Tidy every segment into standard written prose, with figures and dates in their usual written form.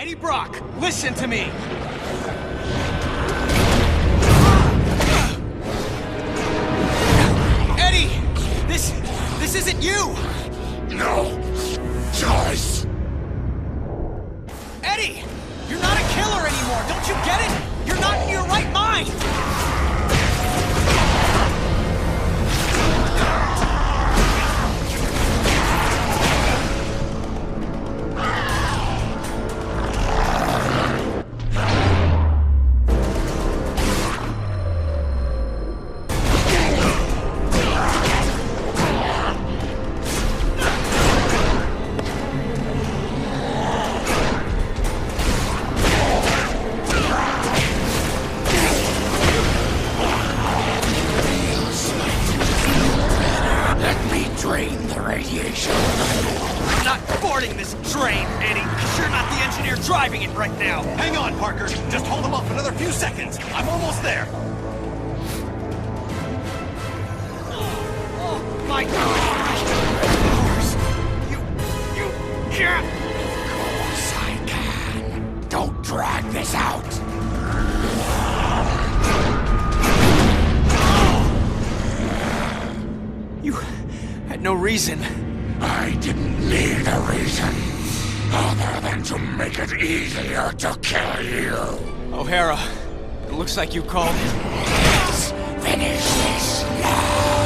Eddie Brock, listen to me! Eddie! This isn't you! No choice! Eddie! You're not a killer anymore, don't you get it? You're not in your right mind! Drain the radiation. I'm not boarding this train, Eddie, because you're not the engineer driving it right now. Hang on, Parker. Just hold him up another few seconds. I'm almost there. Oh my gosh! You can't! Of course I can. Don't drag this out. You had no reason. I didn't need a reason, other than to make it easier to kill you. O'Hara, it looks like you called. Let's finish this now.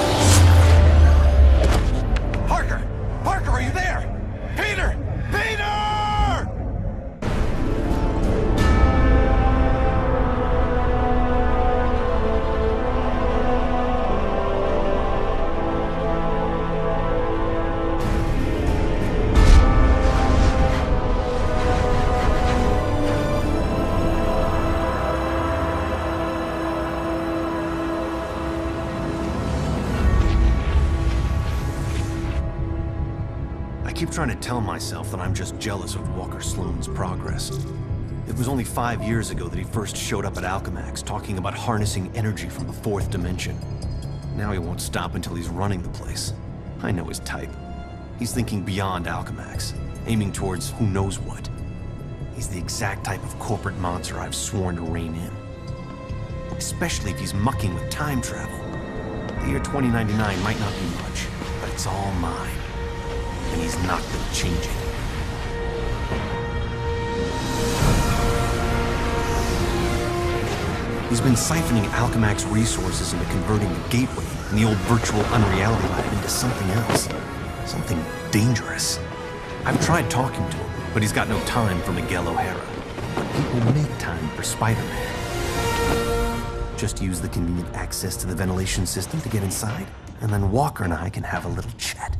Parker! Parker, are you there? Peter! Peter! I keep trying to tell myself that I'm just jealous of Walker Sloan's progress. It was only 5 years ago that he first showed up at Alchemax talking about harnessing energy from the fourth dimension. Now he won't stop until he's running the place. I know his type. He's thinking beyond Alchemax, aiming towards who knows what. He's the exact type of corporate monster I've sworn to rein in. Especially if he's mucking with time travel. The year 2099 might not be much, but it's all mine. And he's not gonna change it. He's been siphoning Alchemax resources into converting the Gateway and the old virtual unreality lab into something else. Something dangerous. I've tried talking to him, but he's got no time for Miguel O'Hara. But he will make time for Spider-Man. Just use the convenient access to the ventilation system to get inside, and then Walker and I can have a little chat.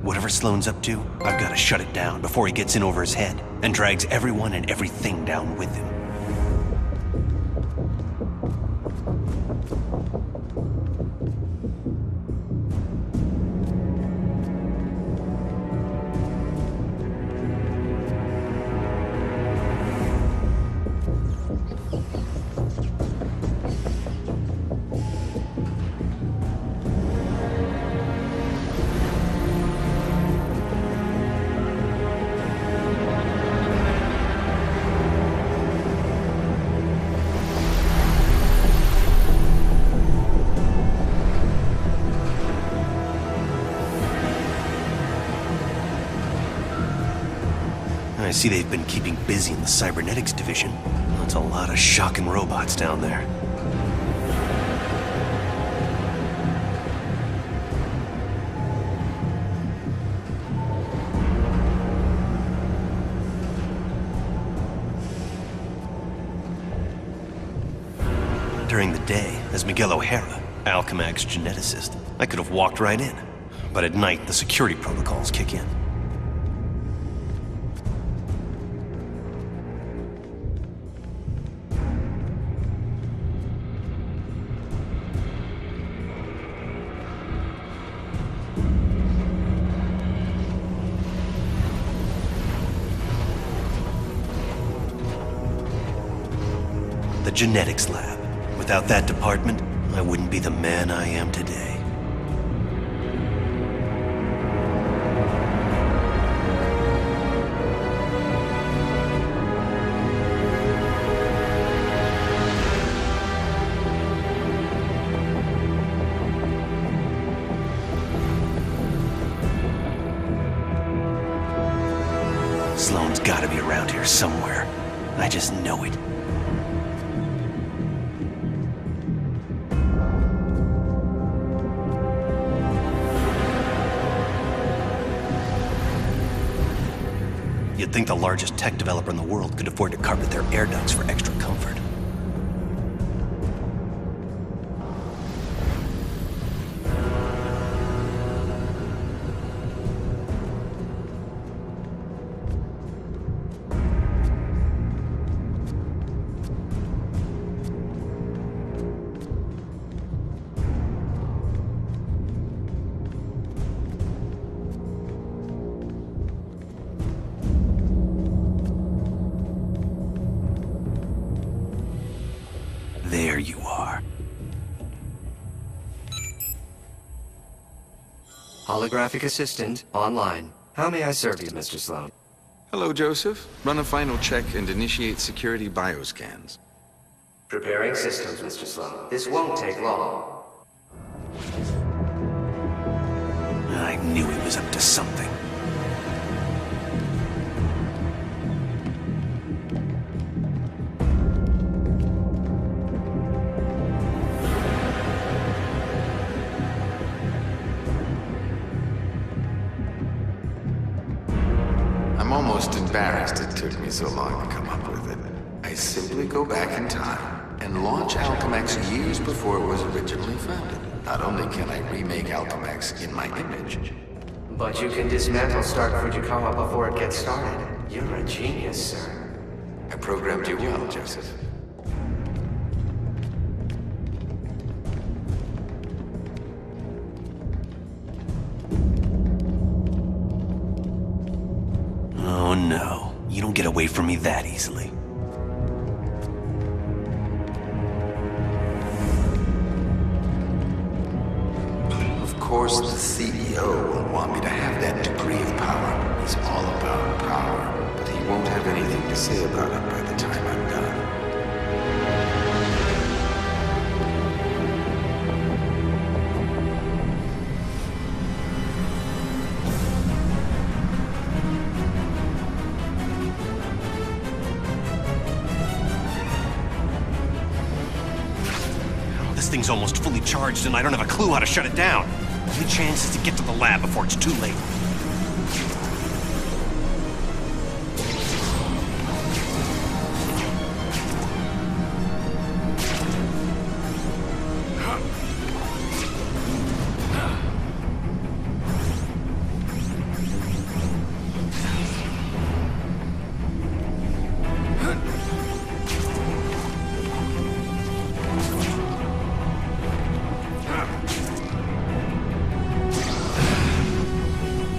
Whatever Sloan's up to, I've got to shut it down before he gets in over his head and drags everyone and everything down with him. I see they've been keeping busy in the cybernetics division. That's a lot of shocking robots down there. During the day, as Miguel O'Hara, Alchemax geneticist, I could have walked right in. But at night, the security protocols kick in. The genetics lab. Without that department, I wouldn't be the man I am today. Sloane's gotta be around here somewhere. I just know it. You'd think the largest tech developer in the world could afford to carpet their air ducts for extra comfort. There you are. Holographic assistant online. How may I serve you, Mr. Sloan? Hello, Joseph. Run a final check and initiate security bioscans. Preparing systems, Mr. Sloan. This won't take long. I knew he was up to something. I'm almost embarrassed it took me so long to come up with it. I simply go back in time and launch Alchemax years before it was originally founded. Not only can I remake Alchemax in my image, But you can dismantle Stark Fujikawa before it gets started. You're a genius, sir. I programmed you well, Joseph. Oh no, you don't get away from me that easily. Of course, the CEO will want me to have that degree of power. He's all about power, but he won't have anything to say about it by the time I'm done. This thing's almost fully charged and I don't have a clue how to shut it down. Only chance is to get to the lab before it's too late.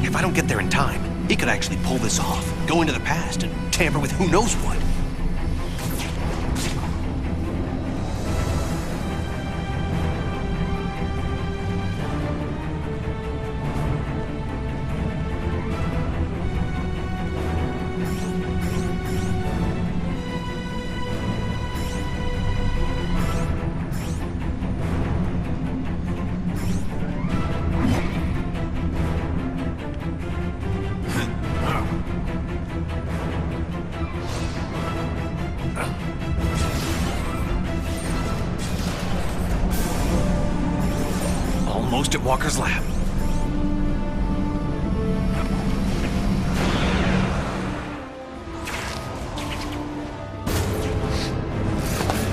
If I don't get there in time, he could actually pull this off, go into the past and tamper with who knows what. Almost at Walker's lab.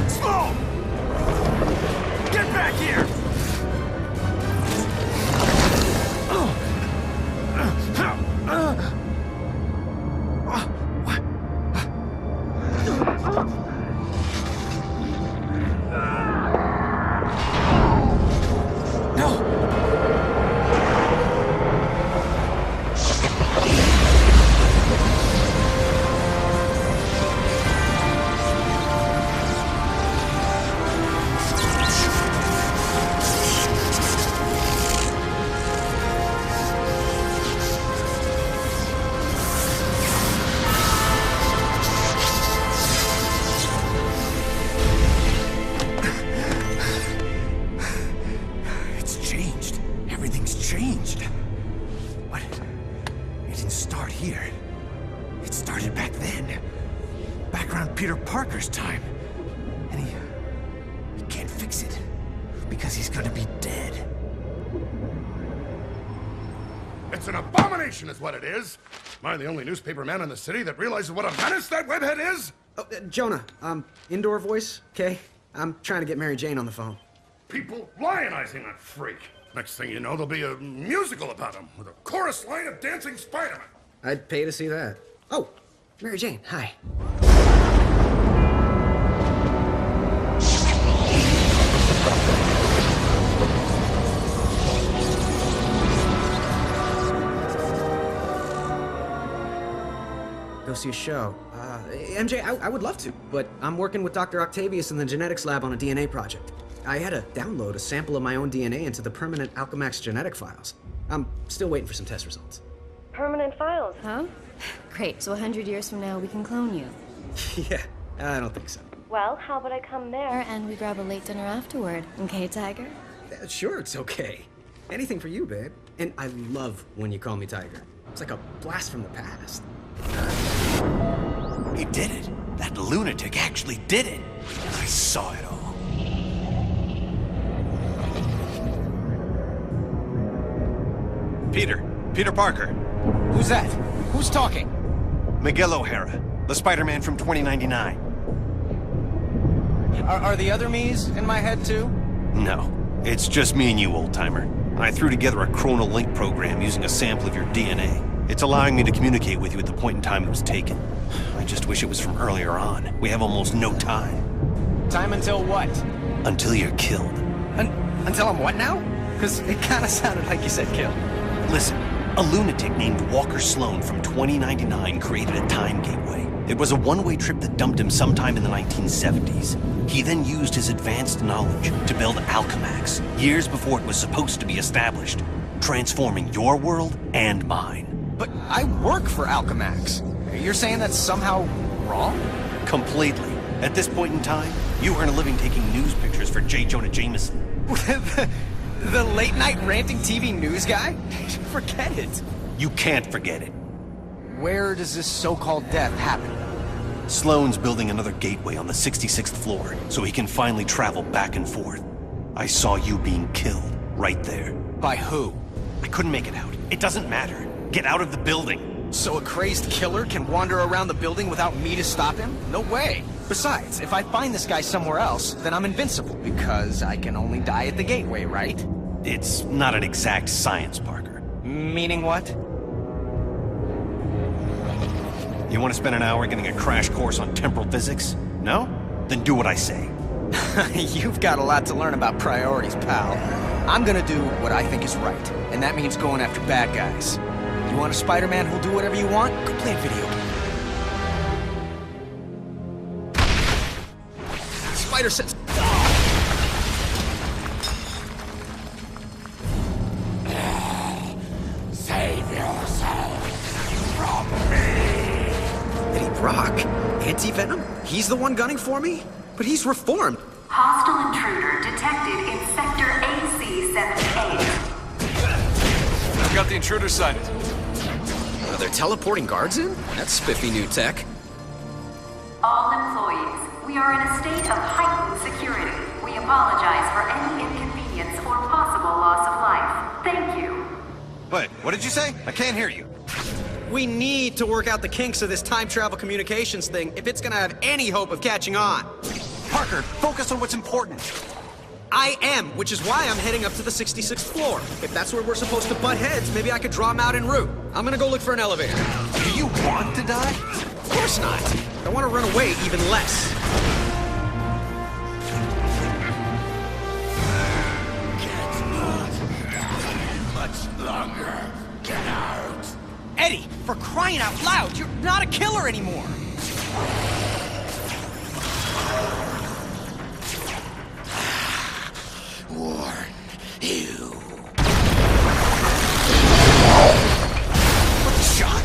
Sloan! Get back here! Changed. But it didn't start here. It started back then. Back around Peter Parker's time. And he can't fix it. Because he's gonna be dead. It's an abomination is what it is. Am I the only newspaper man in the city that realizes what a menace that webhead is? Oh, Jonah, indoor voice, okay? I'm trying to get Mary Jane on the phone. People lionizing that freak. Next thing you know, there'll be a musical about him with a chorus line of dancing Spider-Man. I'd pay to see that. Oh, Mary Jane, hi. Go see a show. MJ, I would love to, but I'm working with Dr. Octavius in the genetics lab on a DNA project. I had to download a sample of my own DNA into the permanent Alchemax genetic files. I'm still waiting for some test results. Permanent files, huh? Great, so 100 years from now we can clone you. Yeah, I don't think so. Well, how about I come there and we grab a late dinner afterward, okay, Tiger? Sure, it's okay. Anything for you, babe. And I love when you call me Tiger. It's like a blast from the past. He did it. That lunatic actually did it. I saw it all. Peter Parker. Who's that? Who's talking? Miguel O'Hara, the Spider-Man from 2099. Are the other me's in my head too? No, it's just me and you, old-timer. I threw together a chronal link program using a sample of your DNA. It's allowing me to communicate with you at the point in time it was taken. I just wish it was from earlier on. We have almost no time. Time until what? Until you're killed. Until I'm what now? Because it kind of sounded like you said kill. Listen, a lunatic named Walker Sloan from 2099 created a time gateway. It was a one-way trip that dumped him sometime in the 1970s. He then used his advanced knowledge to build Alchemax, years before it was supposed to be established, transforming your world and mine. But I work for Alchemax. You're saying that's somehow wrong? Completely. At this point in time, you earn a living taking news pictures for J. Jonah Jameson. The late-night ranting TV news guy? Forget it. You can't forget it. Where does this so-called death happen? Sloan's building another gateway on the 66th floor, so he can finally travel back and forth. I saw you being killed, right there. By who? I couldn't make it out. It doesn't matter. Get out of the building. So a crazed killer can wander around the building without me to stop him? No way. Besides, if I find this guy somewhere else, then I'm invincible, because I can only die at the gateway, right? It's not an exact science, Parker. Meaning what? You want to spend an hour getting a crash course on temporal physics? No? Then do what I say. You've got a lot to learn about priorities, pal. I'm gonna do what I think is right, and that means going after bad guys. You want a Spider-Man who'll do whatever you want? Go play a video game. Spider sense. Save yourself from me! Eddie Brock? Anti-Venom? He's the one gunning for me? But he's reformed. Hostile intruder detected in Sector AC-78. I've got the intruder sighted. Are there teleporting guards in? That's spiffy new tech. All employees, we are in a state of heightened security. We apologize for any inconvenience or possible loss of life. Thank you. Wait, what did you say? I can't hear you. We need to work out the kinks of this time travel communications thing if it's gonna have any hope of catching on. Parker, focus on what's important. I am, which is why I'm heading up to the 66th floor. If that's where we're supposed to butt heads, maybe I could draw him out en route. I'm gonna go look for an elevator. Do you want to die? Of course not. I want to run away even less. Much longer. Get out. Eddie, for crying out loud, you're not a killer anymore! Warn you. What the shock?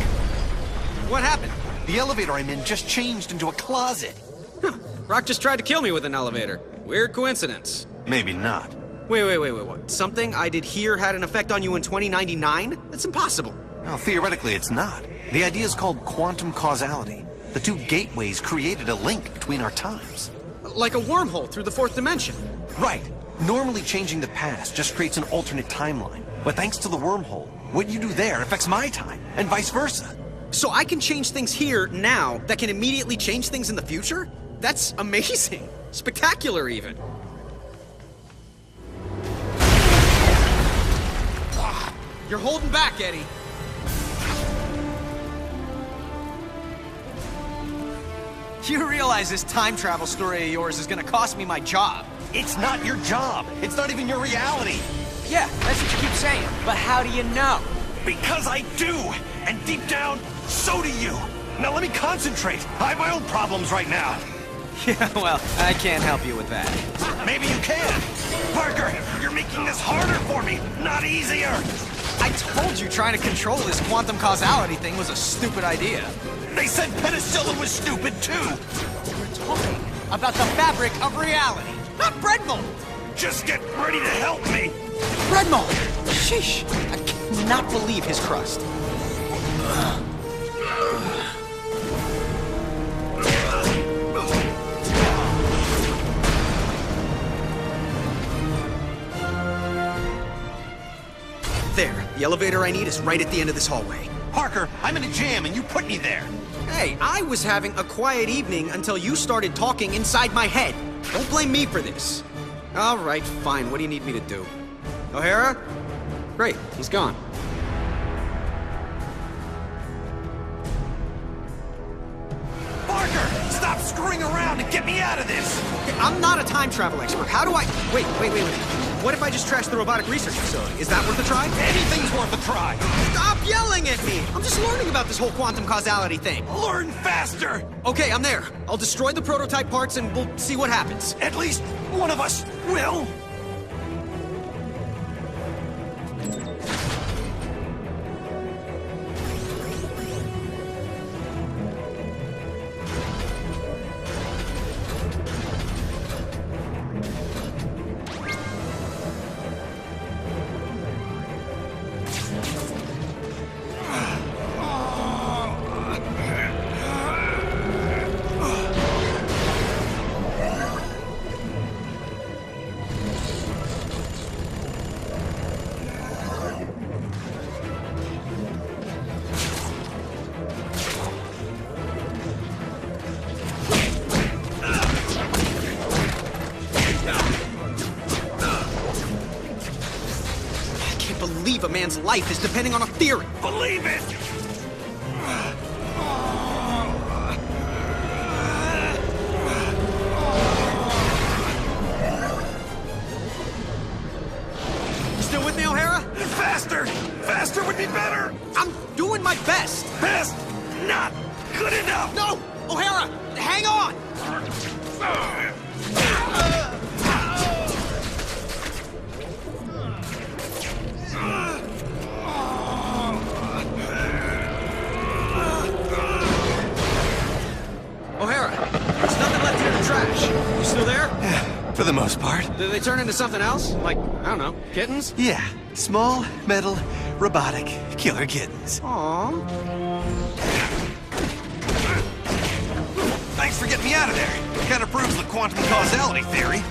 What happened? The elevator I'm in just changed into a closet. Huh. Rock just tried to kill me with an elevator. Weird coincidence. Maybe not. Wait, what? Something I did here had an effect on you in 2099? That's impossible. Well, theoretically, it's not. The idea is called quantum causality. The two gateways created a link between our times. Like a wormhole through the fourth dimension. Right. Normally changing the past just creates an alternate timeline. But thanks to the wormhole, what you do there affects my time, and vice versa. So I can change things here, now, that can immediately change things in the future? That's amazing. Spectacular, even. You're holding back, Eddie. You realize this time travel story of yours is gonna cost me my job. It's not your job. It's not even your reality. Yeah, that's what you keep saying. But how do you know? Because I do. And deep down, so do you. Now let me concentrate. I have my own problems right now. Yeah, well, I can't help you with that. Maybe you can. Parker, you're making this harder for me, not easier. I told you trying to control this quantum causality thing was a stupid idea. They said penicillin was stupid, too. We're talking about the fabric of reality, not bread mold. Just get ready to help me. Bread mold! Sheesh. I cannot believe his crust. There. The elevator I need is right at the end of this hallway. Parker, I'm in a jam and you put me there. Hey, I was having a quiet evening until you started talking inside my head. Don't blame me for this. All right, fine. What do you need me to do? O'Hara? Great, he's gone. Parker, stop screwing around and get me out of this. Okay, I'm not a time travel expert. How do I... Wait. What if I just trashed the robotic research facility? Is that worth a try? Anything's worth a try. Stop yelling at me! I'm just learning about this whole quantum causality thing. Learn faster. Okay, I'm there. I'll destroy the prototype parts and we'll see what happens. At least one of us will. A man's life is depending on a theory. Believe it! Still with me, O'Hara? Faster! Faster would be better! I'm doing my best! Best! Not good enough! No! O'Hara! Hang on! O'Hara, there's nothing left here in the trash. You still there? For the most part. Did they turn into something else? Like, I don't know, kittens? Yeah. Small, metal, robotic, killer kittens. Aww. Thanks for getting me out of there. Kinda proves the quantum causality theory.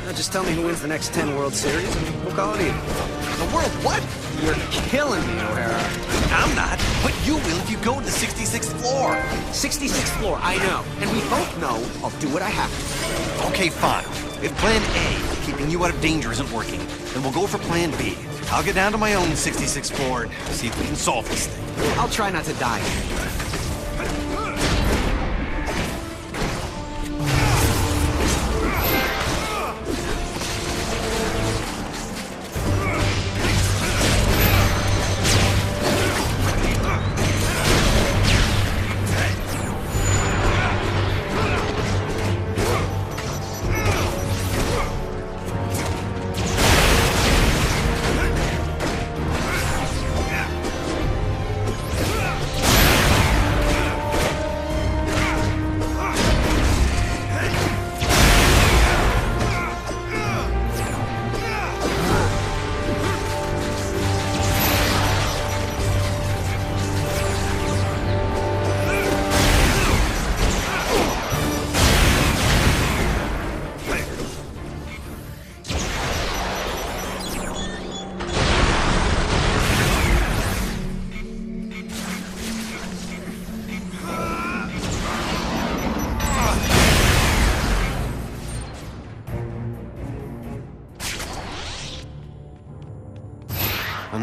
Now just tell me who wins the next 10 World Series and we'll call it even. The world what? You're killing me, O'Hara. I'm not, but you will if you go to the 66th floor. 66th floor, I know. And we both know I'll do what I have to. Okay, fine. If plan A, keeping you out of danger, isn't working, then we'll go for plan B. I'll get down to my own 66th floor and see if we can solve this thing. I'll try not to die.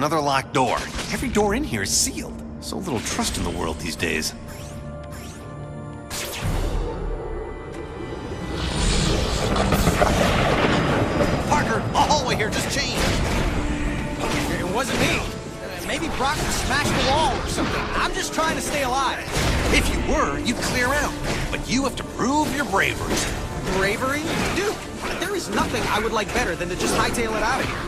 another locked door. Every door in here is sealed. So little trust in the world these days. Parker, a hallway here just changed. It wasn't me. Maybe Brock smashed the wall or something. I'm just trying to stay alive. If you were, you'd clear out. But you have to prove your bravery. Bravery? Dude, there is nothing I would like better than to just hightail it out of here.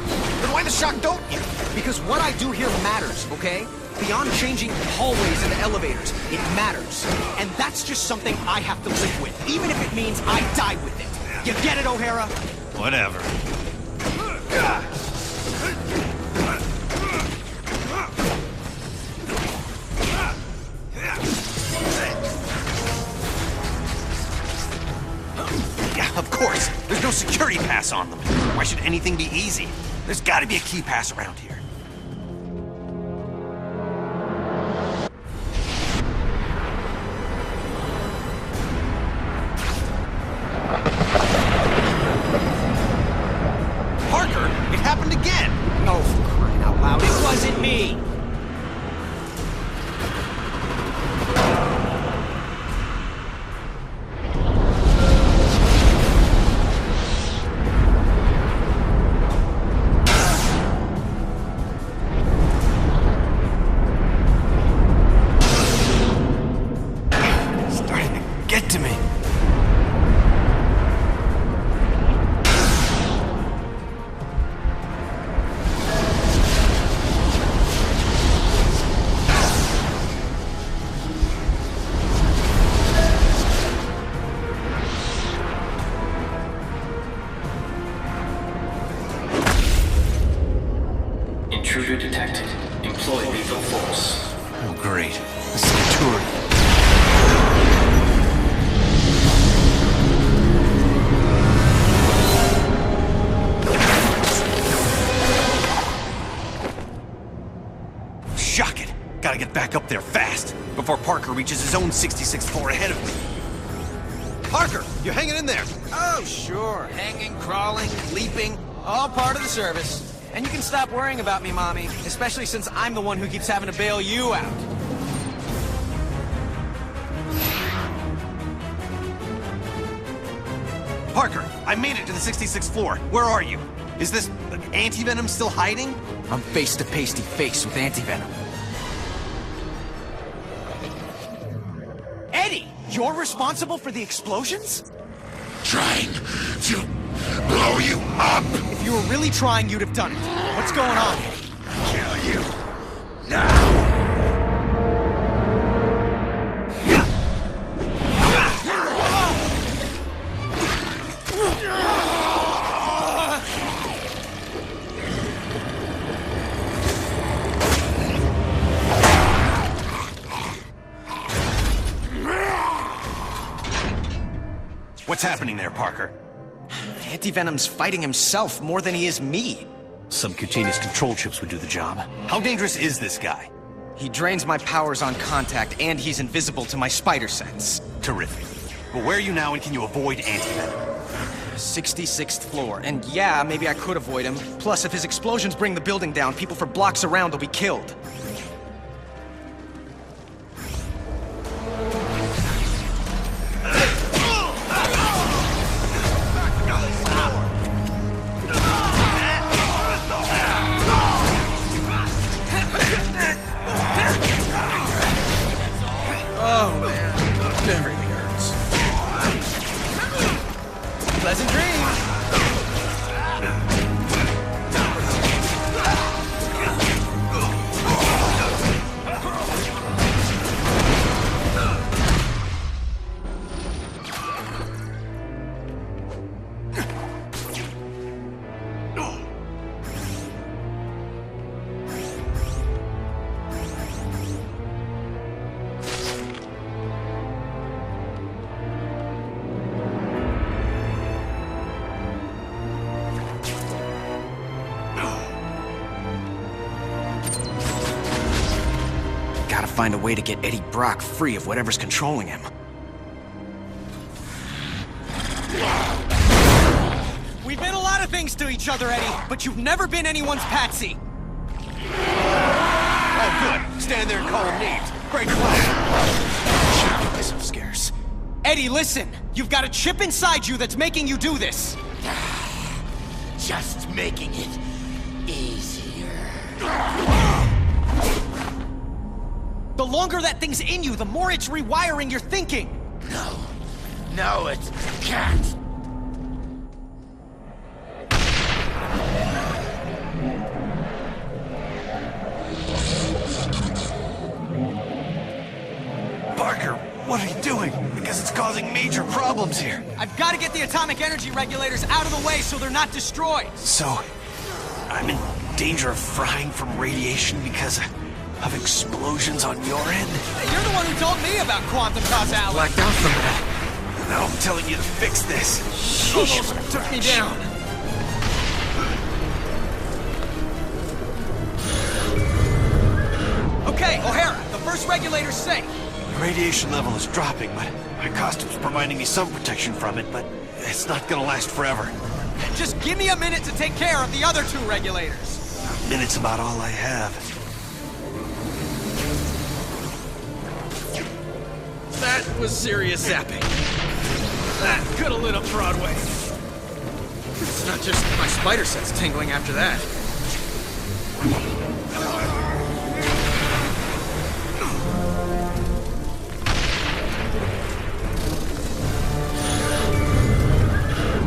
Then why the shock don't you? Because what I do here matters, okay? Beyond changing hallways and elevators, it matters. And that's just something I have to live with, even if it means I die with it. You get it, O'Hara? Whatever. Yeah, of course. There's no security pass on them. Why should anything be easy? There's gotta be a key pass around here. Parker, it happened again! No, for crying out loud, it wasn't me! Starting to get to me. Intruder detected. Employ lethal force. Oh, great. The Centurion. Shock it! Gotta get back up there fast, before Parker reaches his own 66th floor ahead of me. Parker, you hanging in there? Oh, sure. Hanging, crawling, leaping, all part of the service. And you can stop worrying about me, Mommy, especially since I'm the one who keeps having to bail you out. Parker, I made it to the 66th floor. Where are you? Is this anti-venom still hiding? I'm face to face with Anti-Venom. Eddie, you're responsible for the explosions? Trying to blow you up. If you were really trying, you'd have done it. What's going on? Kill you now. What's happening there, Parker? Anti-Venom's fighting himself more than he is me. Subcutaneous control chips would do the job. How dangerous is this guy? He drains my powers on contact, and he's invisible to my spider sense. Terrific. But where are you now, and can you avoid anti-venom? 66th floor. And yeah, maybe I could avoid him. Plus, if his explosions bring the building down, people for blocks around will be killed. Oh, man. Everything hurts. Pleasant dreams. Gotta find a way to get Eddie Brock free of whatever's controlling him. We've been a lot of things to each other, Eddie, but you've never been anyone's patsy. stand there and call him names. Great class. Should get myself scarce. Eddie, listen! You've got a chip inside you that's making you do this! Just making it easier. The longer that thing's in you, the more it's rewiring your thinking! No, it can't. Parker, what are you doing? Because it's causing major problems here. I've got to get the atomic energy regulators out of the way so they're not destroyed! So, I'm in danger of frying from radiation because of explosions on your end? You're the one who told me about quantum causality! Blacked out from that. Now I'm telling you to fix this. Almost took me down! Okay, O'Hara, the first regulator's safe. The radiation level is dropping, but my costume's providing me some protection from it, but it's not gonna last forever. Just give me a minute to take care of the other two regulators. A minute's about all I have. That was serious zapping. That could have lit up Broadway. It's not just my spider sense tingling after that.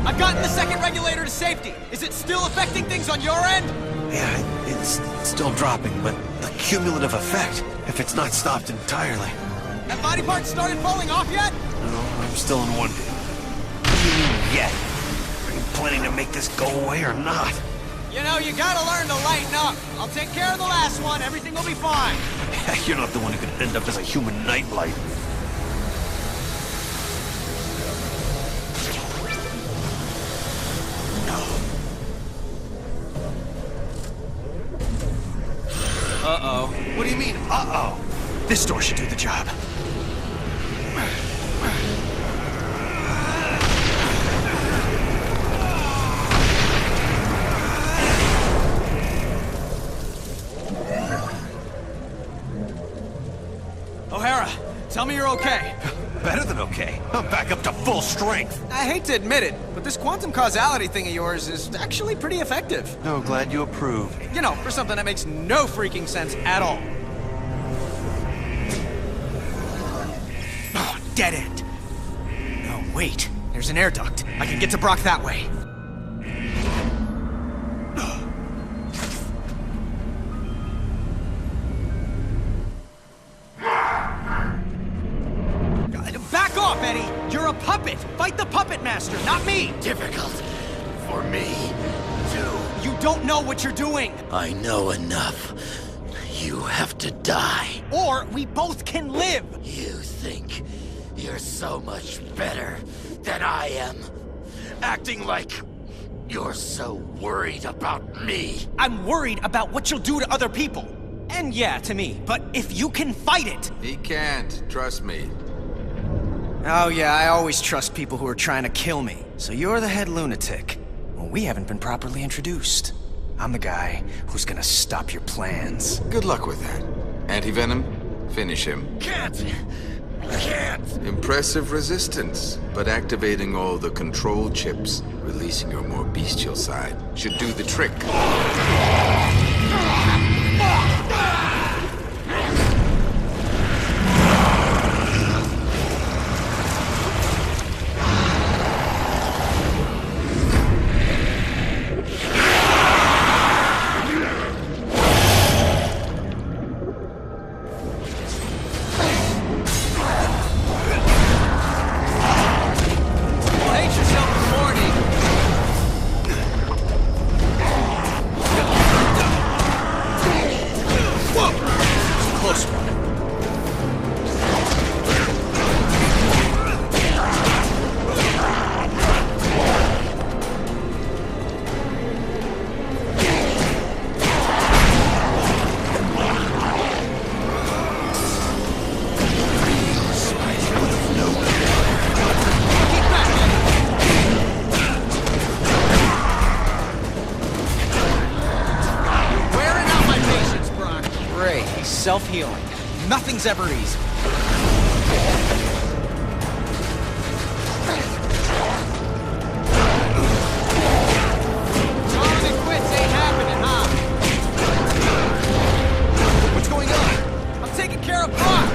I've gotten the second regulator to safety. Is it still affecting things on your end? Yeah, it's still dropping, but the cumulative effect, if it's not stopped entirely. That body part started falling off yet? No, I'm still in one. What do you mean, yet? Are you planning to make this go away or not? You know, you gotta learn to lighten up. I'll take care of the last one. Everything will be fine. You're not the one who could end up as a human nightlight. Uh-oh. What do you mean, uh-oh? This door should do the job. O'Hara, tell me you're okay. Better than okay. I'm back up to full strength. I hate to admit it, but this quantum causality thing of yours is actually pretty effective. No, glad you approve. You know, for something that makes no freaking sense at all. Oh, dead end. No, wait. There's an air duct. I can get to Brock that way. Back off, Eddie! You're a puppet! Fight the puppet master, not me! Difficult for me, too. You don't know what you're doing! I know enough. You have to die. Or we both can live! You think you're so much better than I am. Acting like you're so worried about me. I'm worried about what you'll do to other people. And yeah, to me. But if you can fight it... He can't, trust me. Oh yeah, I always trust people who are trying to kill me. So you're the head lunatic. Well, we haven't been properly introduced. I'm the guy who's gonna stop your plans. Good luck with that. Anti-venom, finish him. Can't. Impressive resistance, but activating all the control chips, releasing your more bestial side, should do the trick. self-healing. Nothing's ever easy. Calling it quits ain't happening, huh? What's going on? I'm taking care of Brock.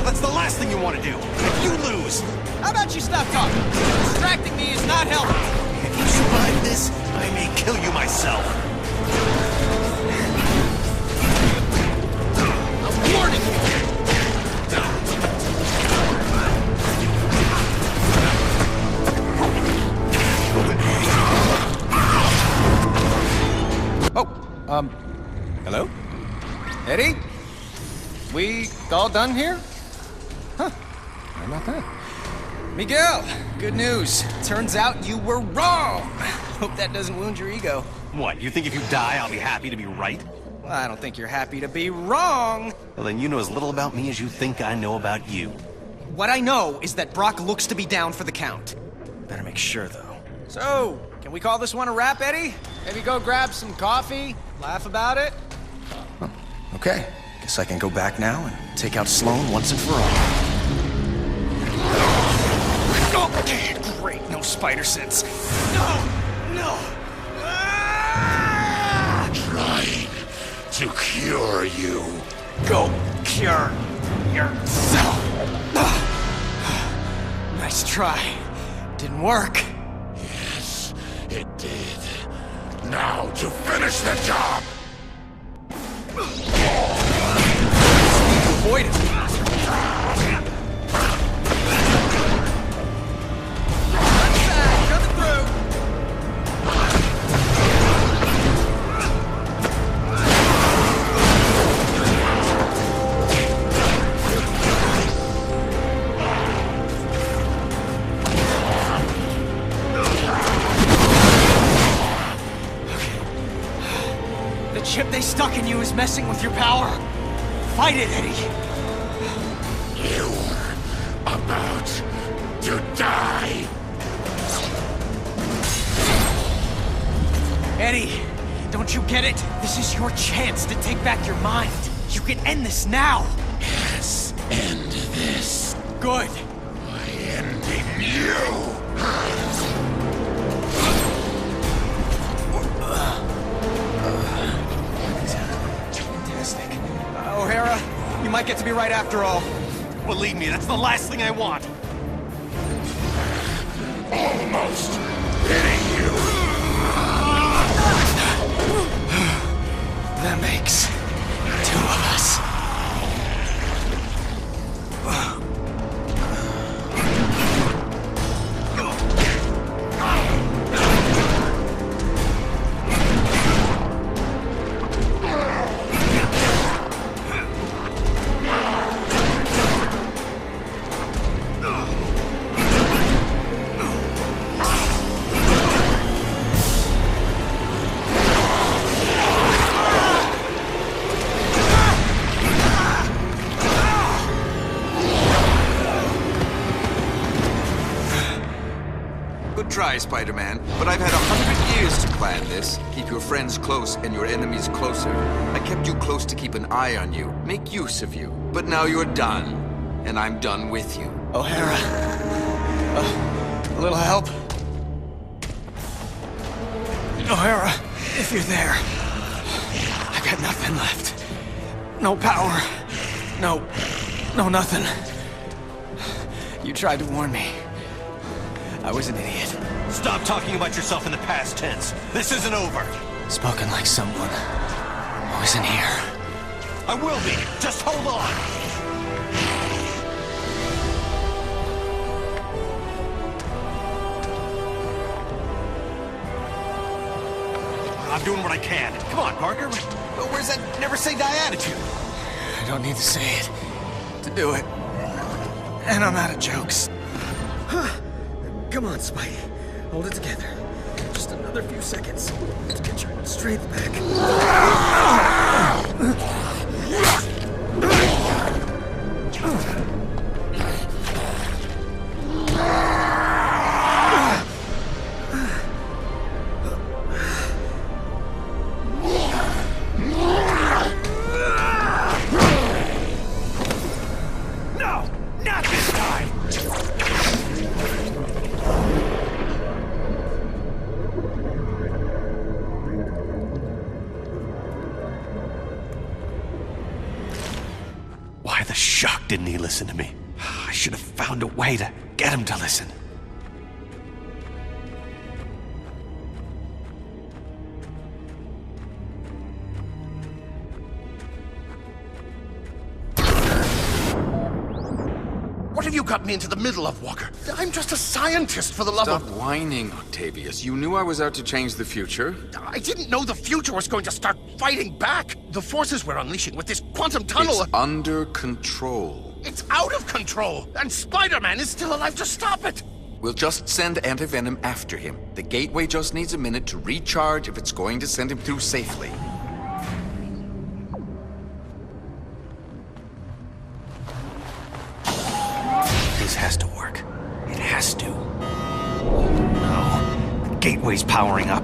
That's the last thing you want to do. If you lose, How about you stop talking? Distracting me is not helping. if you survive this, I may kill you myself. I'm warning you. Oh, hello? Eddie? We all done here? Huh. How about that? Miguel, good news. Turns out you were wrong. Hope that doesn't wound your ego. What, you think if you die, I'll be happy to be right? Well, I don't think you're happy to be wrong. Well, then you know as little about me as you think I know about you. What I know is that Brock looks to be down for the count. Better make sure, though. So, can we call this one a wrap, Eddie? Maybe go grab some coffee, laugh about it? Huh. Okay. Guess I can go back now and take out Sloan once and for all. Oh, great. No spider sense. No! No! Ah! Trying to cure you. Go cure yourself. Nice try. Didn't work. Yes, it did. Now to finish the job! Avoid it. Coming through. The chip they stuck in you is messing with your power. Fight it, Eddie. You're about to die! Eddie, don't you get it? This is your chance to take back your mind. You can end this now. Yes, end this. Good. By ending you! Fantastic. O'Hara, you might get to be right after all. Believe me, that's the last thing I want. Almost hitting you! That makes two of us. Good try, Spider-Man, but I've had 100 years to plan this. Keep your friends close and your enemies closer. I kept you close to keep an eye on you, make use of you. But now you're done, and I'm done with you. O'Hara, a little help? O'Hara, if you're there, I got nothing left. No power. No nothing. You tried to warn me. I was an idiot. Stop talking about yourself in the past tense. This isn't over. Spoken like someone who isn't here. I will be. Just hold on. I'm doing what I can. Come on, Parker. Where's that never say die attitude? I don't need to say it to do it. And I'm out of jokes. Come on, Spidey. Hold it together. Just another few seconds to get your strength back. the shock didn't he listen to me? I should have found a way to get him to listen. What have you got me into the middle of, Walker? I'm just a scientist, for the love Stop of... whining, Octavius. You knew I was out to change the future. I didn't know the future was going to start fighting back. The forces we're unleashing with this quantum tunnel... It's under control. It's out of control, and Spider-Man is still alive to stop it. We'll just send Anti-Venom after him. The gateway just needs a minute to recharge if it's going to send him through safely. This has to work. It has to. No. The gateway's powering up.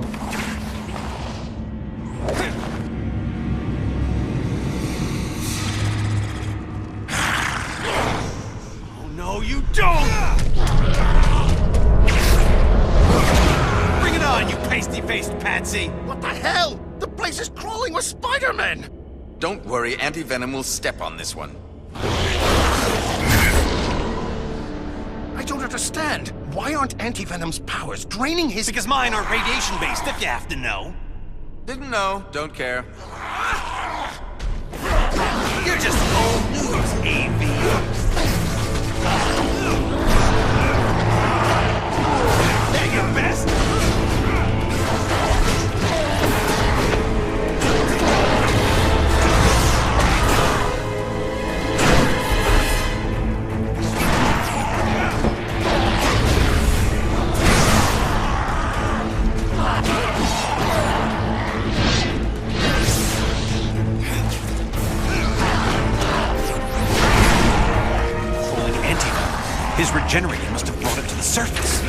Oh no, you don't! Bring it on, you pasty-faced patsy! What the hell? The place is crawling with Spider-Man! Don't worry, Anti-Venom will step on this one. I don't understand. Why aren't Anti-Venom's powers draining his... Because mine are radiation-based, if you have to know. Didn't know, don't care. You're just old news, AV. They're your best. His regenerating must have brought it to the surface.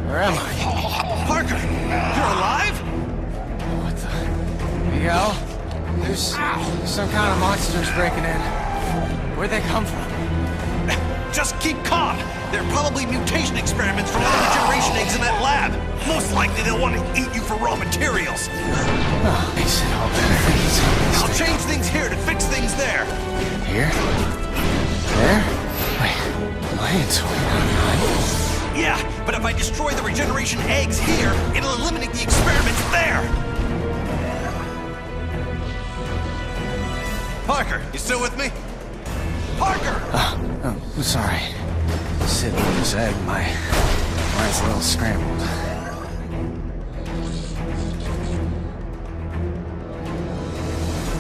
Where am I? Parker, you're alive? What the hell? There's some kind of monsters breaking in. Where'd they come from? Just keep calm. They're probably mutation experiments from one of the generation eggs in that lab. Most likely they'll want to eat you for raw materials. Oh, makes it all better. I'll change things here to fix things there. Here? There? Wait, it's Yeah, but if I destroy the regeneration eggs here, it'll eliminate the experiments there. Parker, you still with me? Parker! Oh, sorry. Sitting on this egg, my mind's a little scrambled.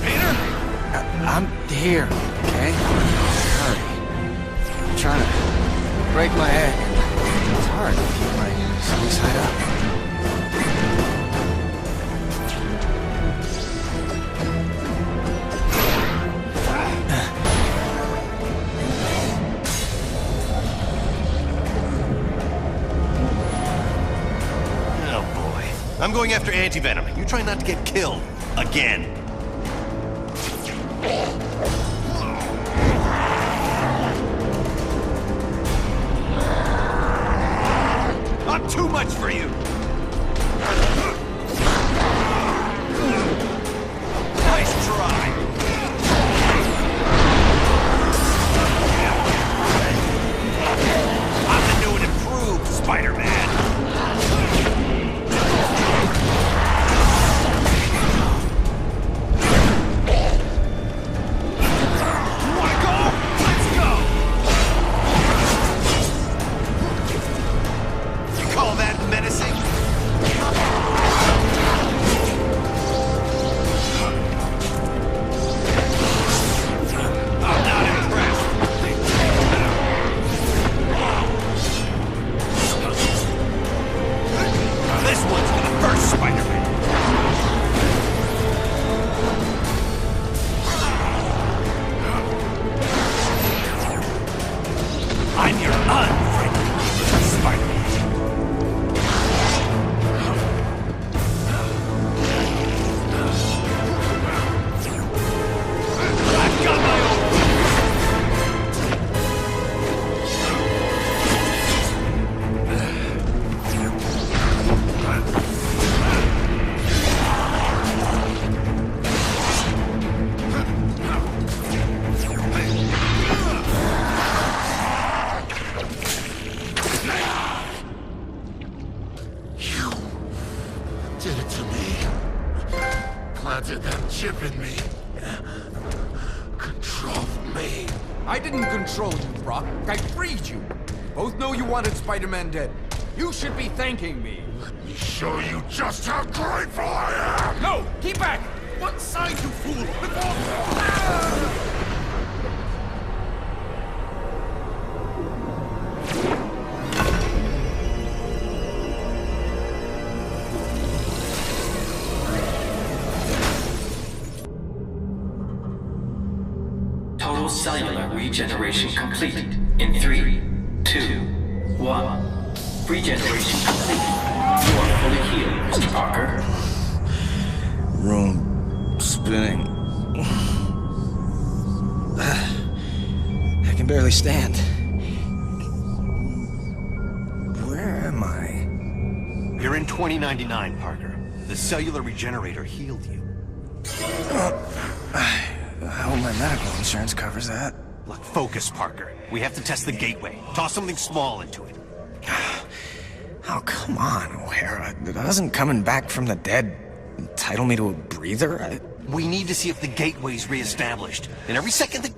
Peter? I'm here, okay? Hurry. I'm trying to break my egg. It's hard to keep my sunny side up. I'm going after Anti-Venom. You try not to get killed. Again. I'm too much for you! Nice try! I'm the new and improved Spider-Man. Menacing? and chipping me. Control me. I didn't control you, Brock. I freed you. Both know you wanted Spider-Man dead. You should be thanking me. Let me show you just how grateful I am! No! Keep back! One side, you fool! Before... Total cellular regeneration complete in 3, 2, 1. Regeneration complete. You are fully healed, Mr. Parker. Room spinning. I can barely stand. Where am I? You're in 2099, Parker. The cellular regenerator healed you. I hope my medical insurance covers that. Look, focus, Parker. We have to test the gateway. Toss something small into it. Oh, come on, O'Hara. Doesn't coming back from the dead entitle me to a breather? We need to see if the gateway's reestablished. And every second that...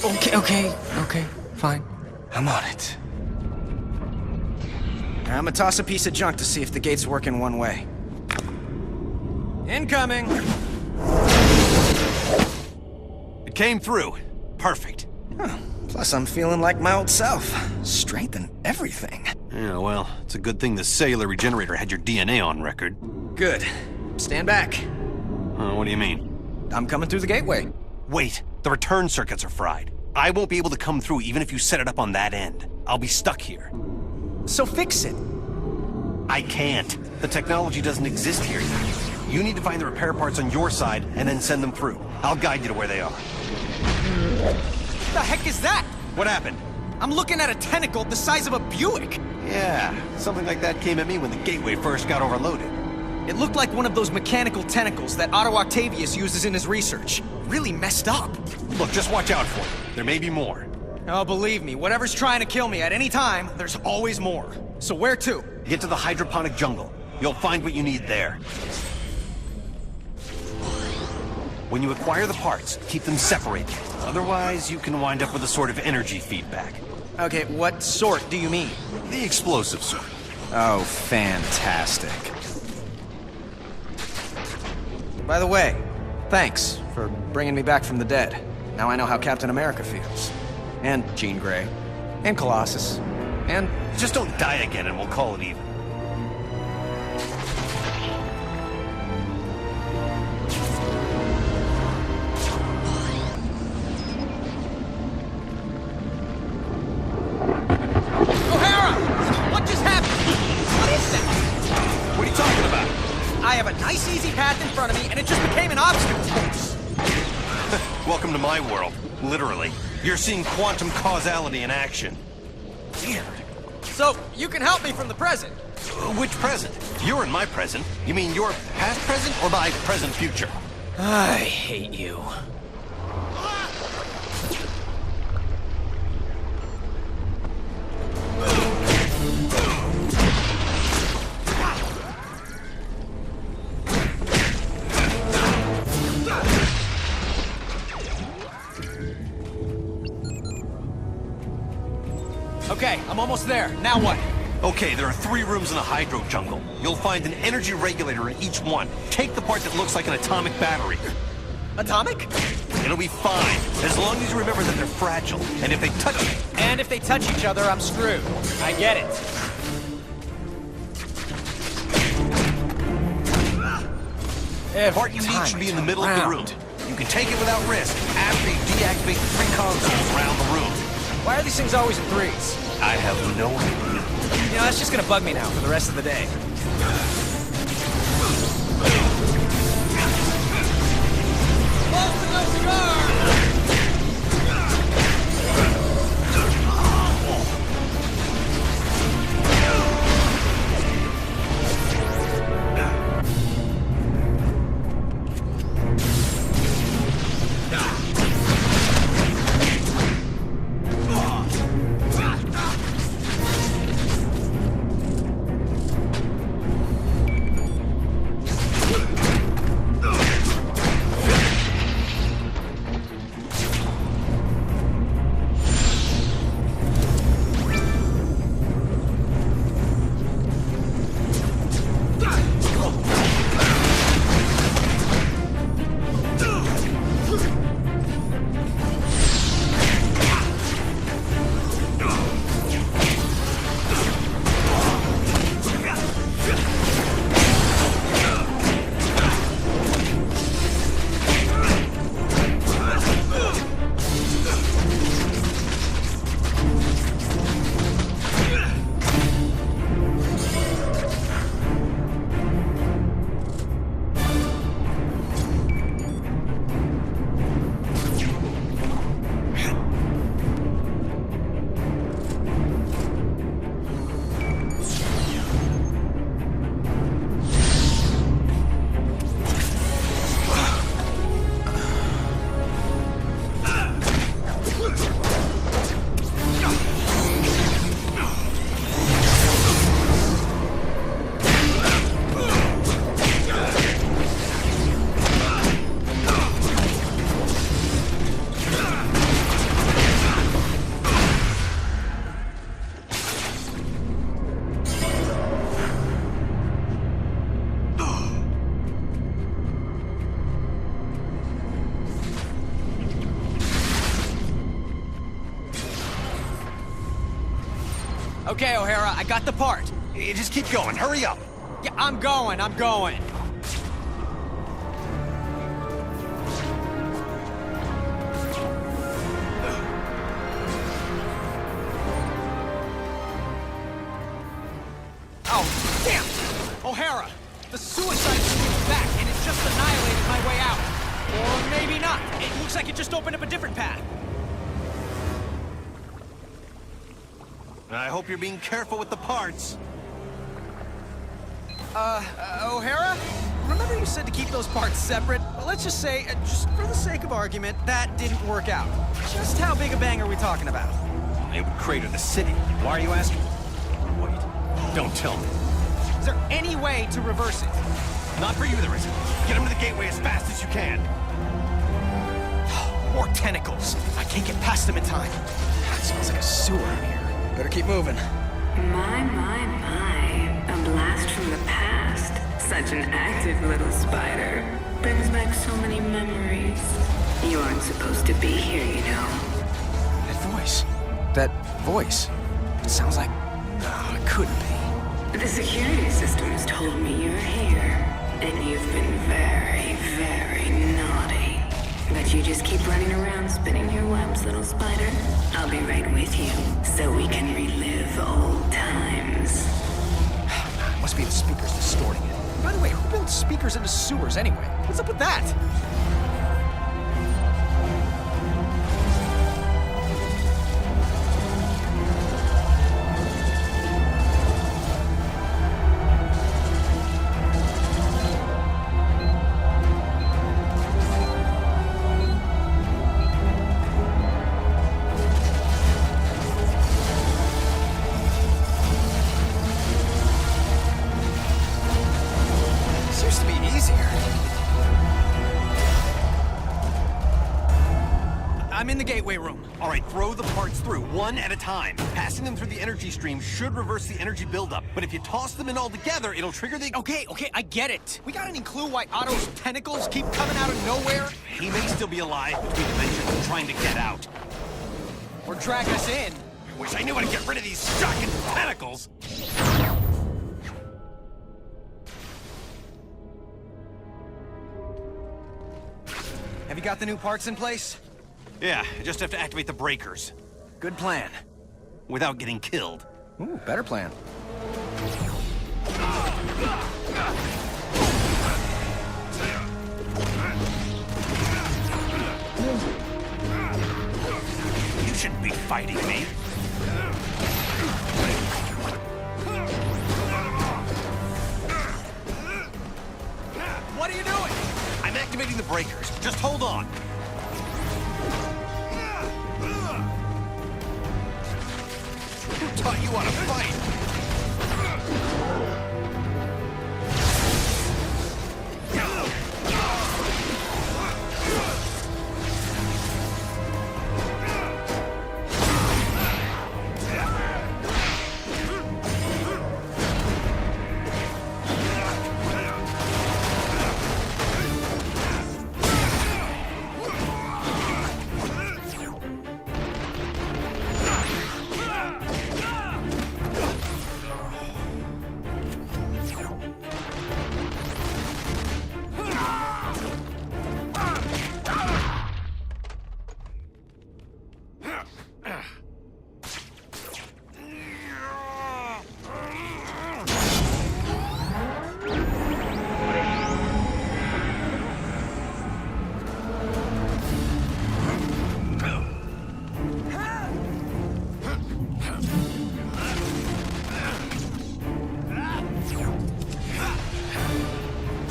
Okay, fine. I'm on it. I'm gonna toss a piece of junk to see if the gate's working one way. Incoming! It came through. Perfect. Huh. Plus, I'm feeling like my old self. Strength and everything. Yeah, well, it's a good thing the cellular regenerator had your DNA on record. Good. Stand back. What do you mean? I'm coming through the gateway. Wait, the return circuits are fried. I won't be able to come through even if you set it up on that end. I'll be stuck here. So fix it. I can't. The technology doesn't exist here yet. You need to find the repair parts on your side and then send them through. I'll guide you to where they are. What the heck is that? What happened? I'm looking at a tentacle the size of a Buick. Yeah, something like that came at me when the gateway first got overloaded. It looked like one of those mechanical tentacles that Otto Octavius uses in his research. Really messed up. Look, just watch out for it. There may be more. Oh, believe me, whatever's trying to kill me at any time, there's always more. So where to? Get to the hydroponic jungle. You'll find what you need there. When you acquire the parts, keep them separated. Otherwise, you can wind up with a sort of energy feedback. Okay, what sort do you mean? The explosive sort. Oh, fantastic. By the way, thanks for bringing me back from the dead. Now I know how Captain America feels. And Jean Grey. And Colossus. And... Just don't die again and we'll call it even. I have a nice, easy path in front of me, and it just became an obstacle course. Welcome to my world, literally. You're seeing quantum causality in action. Weird. So, you can help me from the present. Which present? You're in my present. You mean your past present or my present future? I hate you. Okay, I'm almost there. Now what? Okay, there are 3 rooms in the hydro jungle. You'll find an energy regulator in each one. Take the part that looks like an atomic battery. Atomic? It'll be fine, as long as you remember that they're fragile. And if they touch you... And if they touch each other, I'm screwed. I get it. The part you need should be in the middle of the room. You can take it without risk after you deactivate the 3 consoles around the room. Why are these things always in 3s? I have no idea. You know, that's just gonna bug me now for the rest of the day. Okay, O'Hara, I got the part. Just keep going. Hurry up. Yeah, I'm going. Oh, damn! O'Hara, the suicide suit is back, and it just annihilated my way out. Or maybe not. It looks like it just opened up a different path. I hope you're being careful with the parts. O'Hara? Remember you said to keep those parts separate? Well, let's just say, just for the sake of argument, that didn't work out. Just how big a bang are we talking about? It would crater the city. Why are you asking? Wait, don't tell me. Is there any way to reverse it? Not for you, there isn't. Get him to the gateway as fast as you can. More tentacles. I can't get past them in time. That smells like a sewer in here. Better keep moving. My. A blast from the past. Such an active little spider. Brings back so many memories. You aren't supposed to be here, you know. That voice. It sounds like... Oh, it couldn't be. The security system has told me you're here. And you've been very, very naughty. But you just keep running around spinning your webs, little spider. I'll be right with you, so we can relive old times. Must be the speakers distorting it. By the way, who built speakers into sewers anyway? What's up with that? I'm in the gateway room. All right, throw the parts through, one at a time. Passing them through the energy stream should reverse the energy buildup. But if you toss them in all together, it'll trigger the... Okay, I get it. We got any clue why Otto's tentacles keep coming out of nowhere? He may still be alive between dimensions and trying to get out. Or drag us in. I wish I knew how to get rid of these shocking tentacles. Have you got the new parts in place? Yeah, I just have to activate the breakers. Good plan. Without getting killed. Ooh, better plan. You shouldn't be fighting me. What are you doing? I'm activating the breakers. Just hold on. Who taught you how to fight?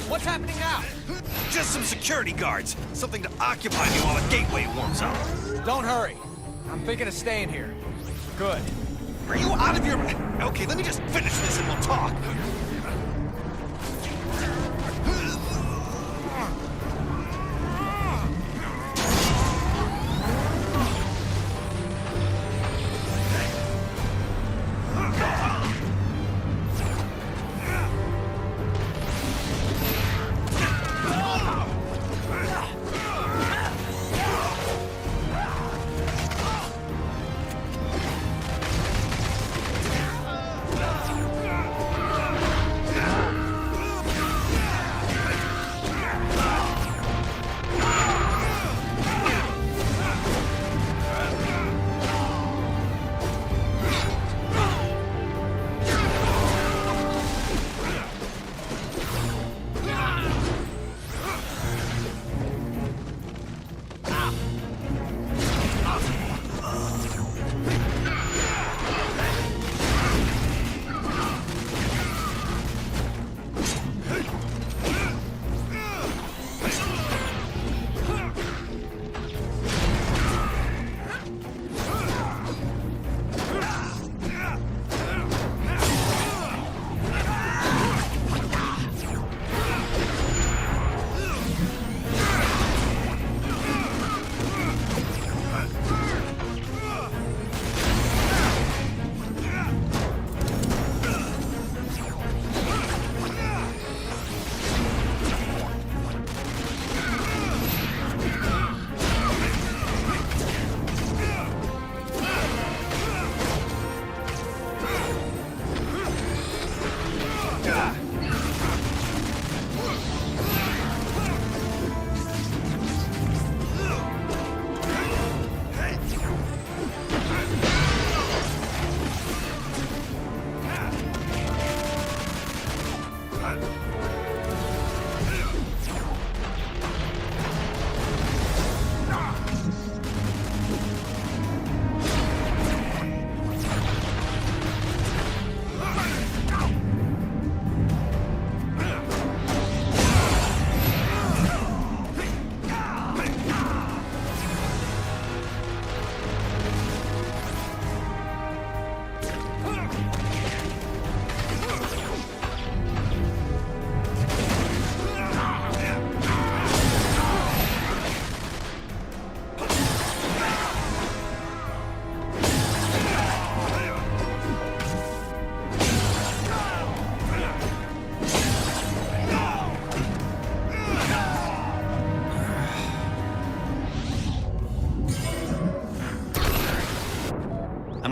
What's happening now? Just some security guards. Something to occupy me while the gateway warms up. Don't hurry. I'm thinking of staying here. Good. Are you out of your... Okay, let me just finish this and we'll talk.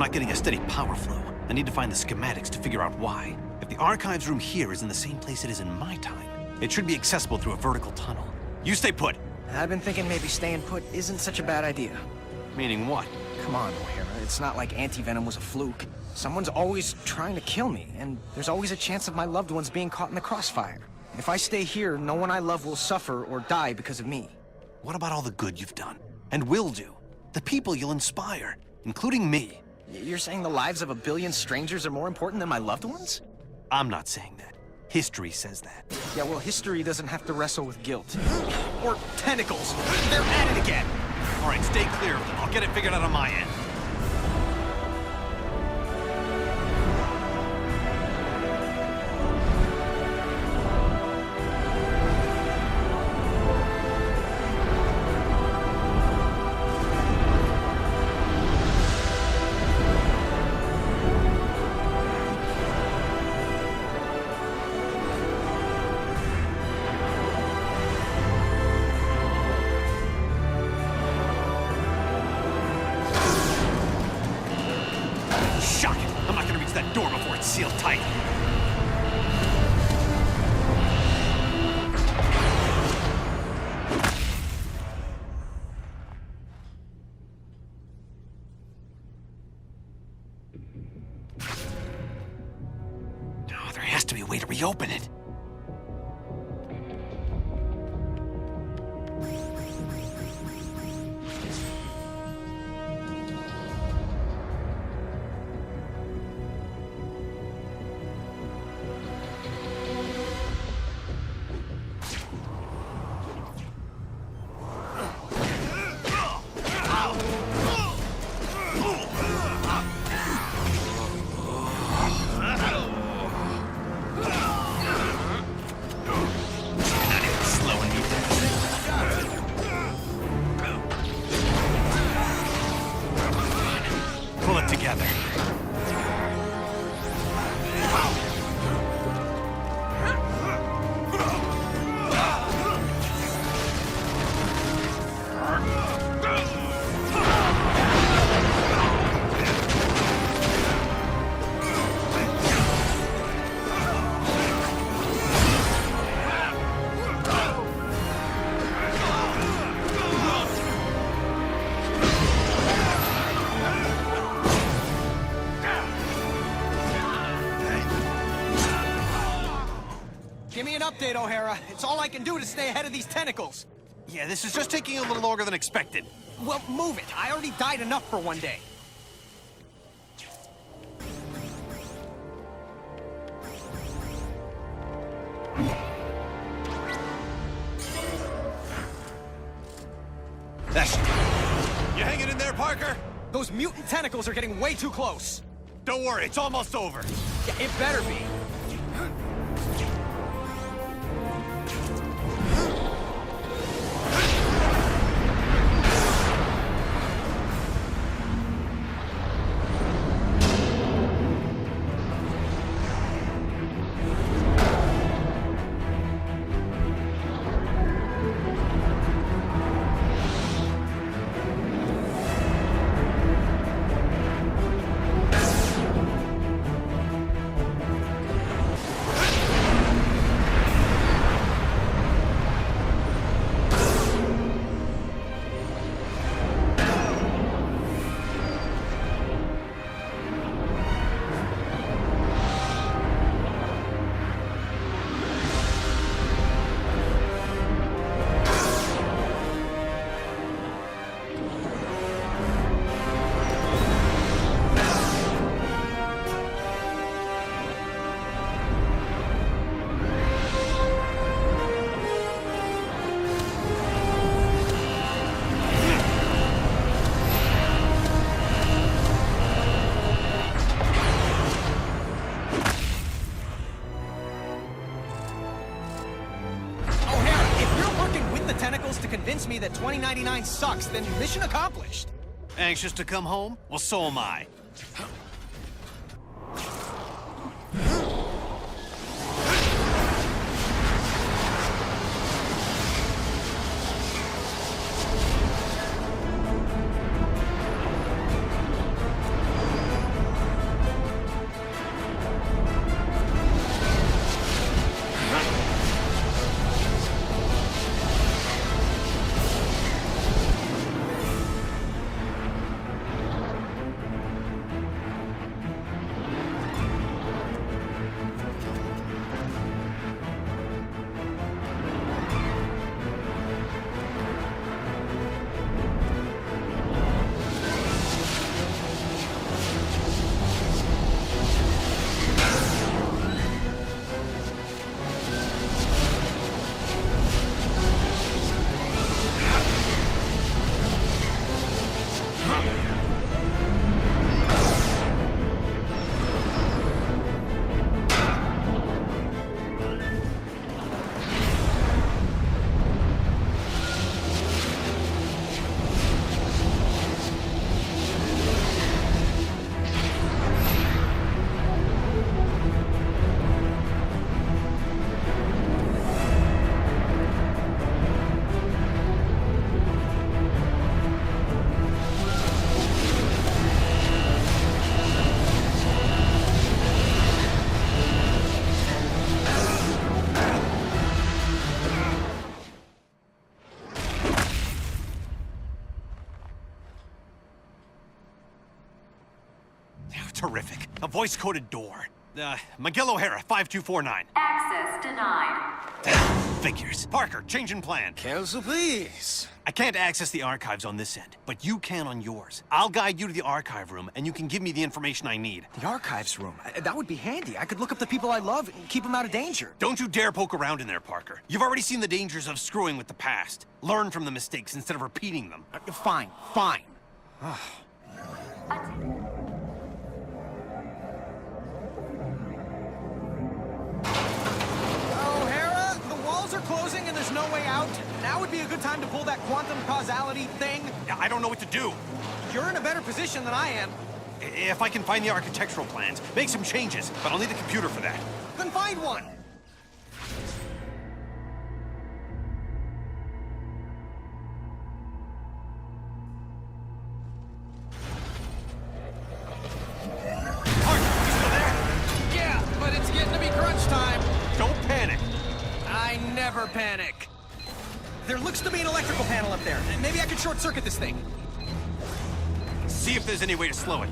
not getting a steady power flow. I need to find the schematics to figure out why. If the archives room here is in the same place it is in my time, it should be accessible through a vertical tunnel. You stay put. I've been thinking maybe staying put isn't such a bad idea. Meaning what? Come on, O'Hara. It's not like anti-venom was a fluke. Someone's always trying to kill me, and there's always a chance of my loved ones being caught in the crossfire. If I stay here, no one I love will suffer or die because of me. What about all the good you've done? And will do? The people you'll inspire, including me. You're saying the lives of a billion strangers are more important than my loved ones? I'm not saying that. History says that. Yeah, well, history doesn't have to wrestle with guilt. Or tentacles. They're at it again. All right, stay clear of them. I'll get it figured out on my end. Sealed tight. Oh, there has to be a way to reopen it. Give me an update, O'Hara. It's all I can do to stay ahead of these tentacles. Yeah, this is just taking a little longer than expected. Well, move it. I already died enough for one day. That's... You hanging in there, Parker? Those mutant tentacles are getting way too close. Don't worry, it's almost over. Yeah, it better be. To convince me that 2099 sucks, then mission accomplished. Anxious to come home? Well, so am I. Terrific. A voice-coded door. Miguel O'Hara, 5249. Access denied. Figures. Parker, change in plan. Cancel, please. I can't access the archives on this end, but you can on yours. I'll guide you to the archive room, and you can give me the information I need. The archives room. That would be handy. I could look up the people I love and keep them out of danger. Don't you dare poke around in there, Parker. You've already seen the dangers of screwing with the past. Learn from the mistakes instead of repeating them. Fine, fine. O'Hara, the walls are closing and there's no way out. Now would be a good time to pull that quantum causality thing. I don't know what to do. You're in a better position than I am. If I can find the architectural plans, make some changes, but I'll need a computer for that. Then find one. Yeah, but it's getting to be crunch time. Don't panic. I never panic. There looks to be an electrical panel up there. Maybe I could short-circuit this thing. See if there's any way to slow it.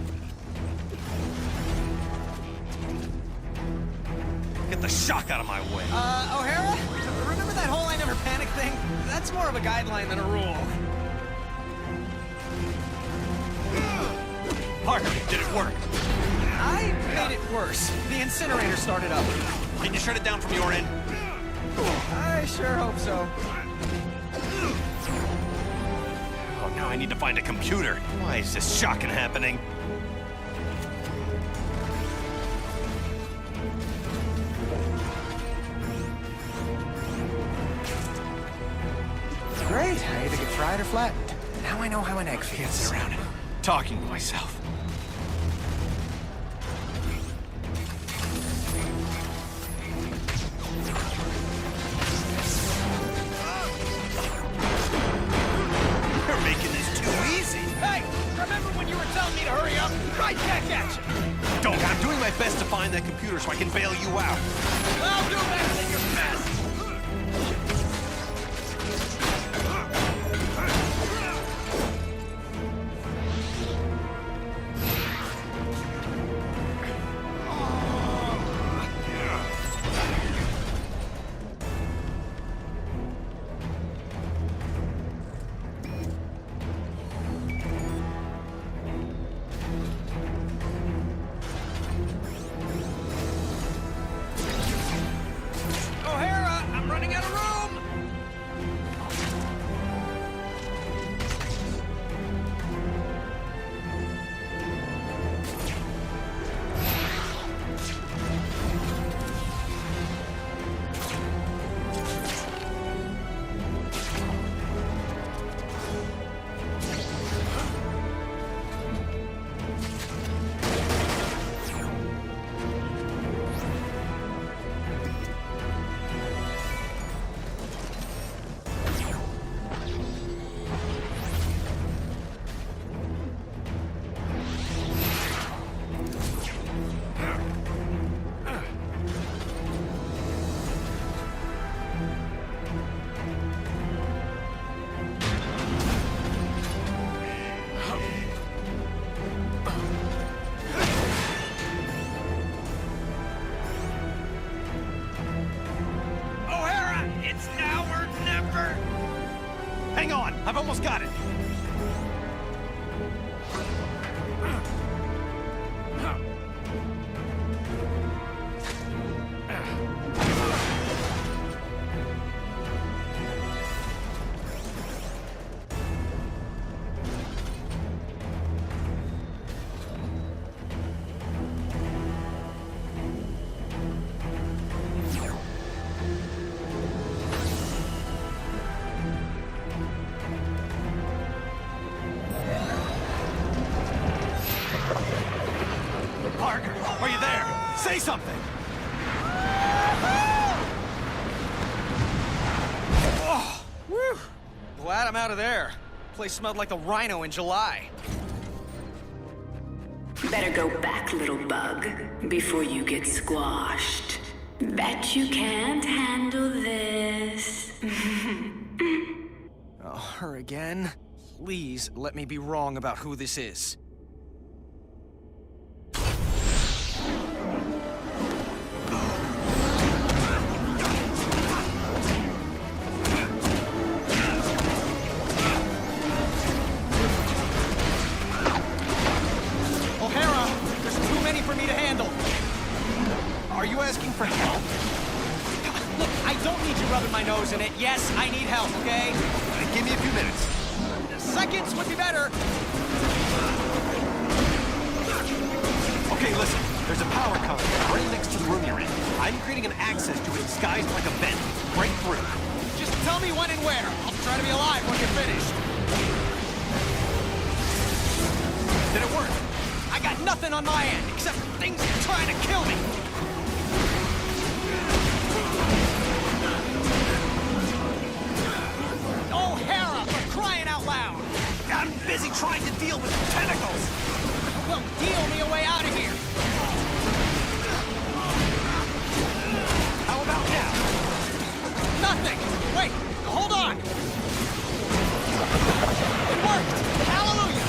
Get the shock out of my way. O'Hara? Remember that whole I never panic thing? That's more of a guideline than a rule. Parker, did it work? I made it worse. The incinerator started up. Can you shut it down from your end? I sure hope so. Oh, now I need to find a computer. Why is this shocking happening? Great. I either get fried or flattened. Now I know how an egg feels. Around it, talking to myself. You're making this too easy. Hey, remember when you were telling me to hurry up? Right back at you. Don't. I'm doing my best to find that computer so I can bail you out. I'll do better than your best. O'Hara, I'm running out of room. O'Hara, it's now or never. Hang on, I've almost got it. Parker, are you there? Say something! Oh, whew. Glad I'm out of there. Place smelled like the Rhino in July. Better go back, little bug, before you get squashed. Bet you can't handle this. Oh, her again? Please let me be wrong about who this is. nose in it. Yes, I need help, okay? Give me a few minutes. Seconds would be better. Okay, listen. There's a power conduit right next to the room you're in. I'm creating an access to it disguised like a vent. Break through. Just tell me when and where. I'll try to be alive when you're finished. Did it work? I got nothing on my end, except things trying to kill me. Oh, Hera, for crying out loud! I'm busy trying to deal with tentacles! Well, deal me a way out of here! How about now? Nothing! Wait, hold on! It worked! Hallelujah!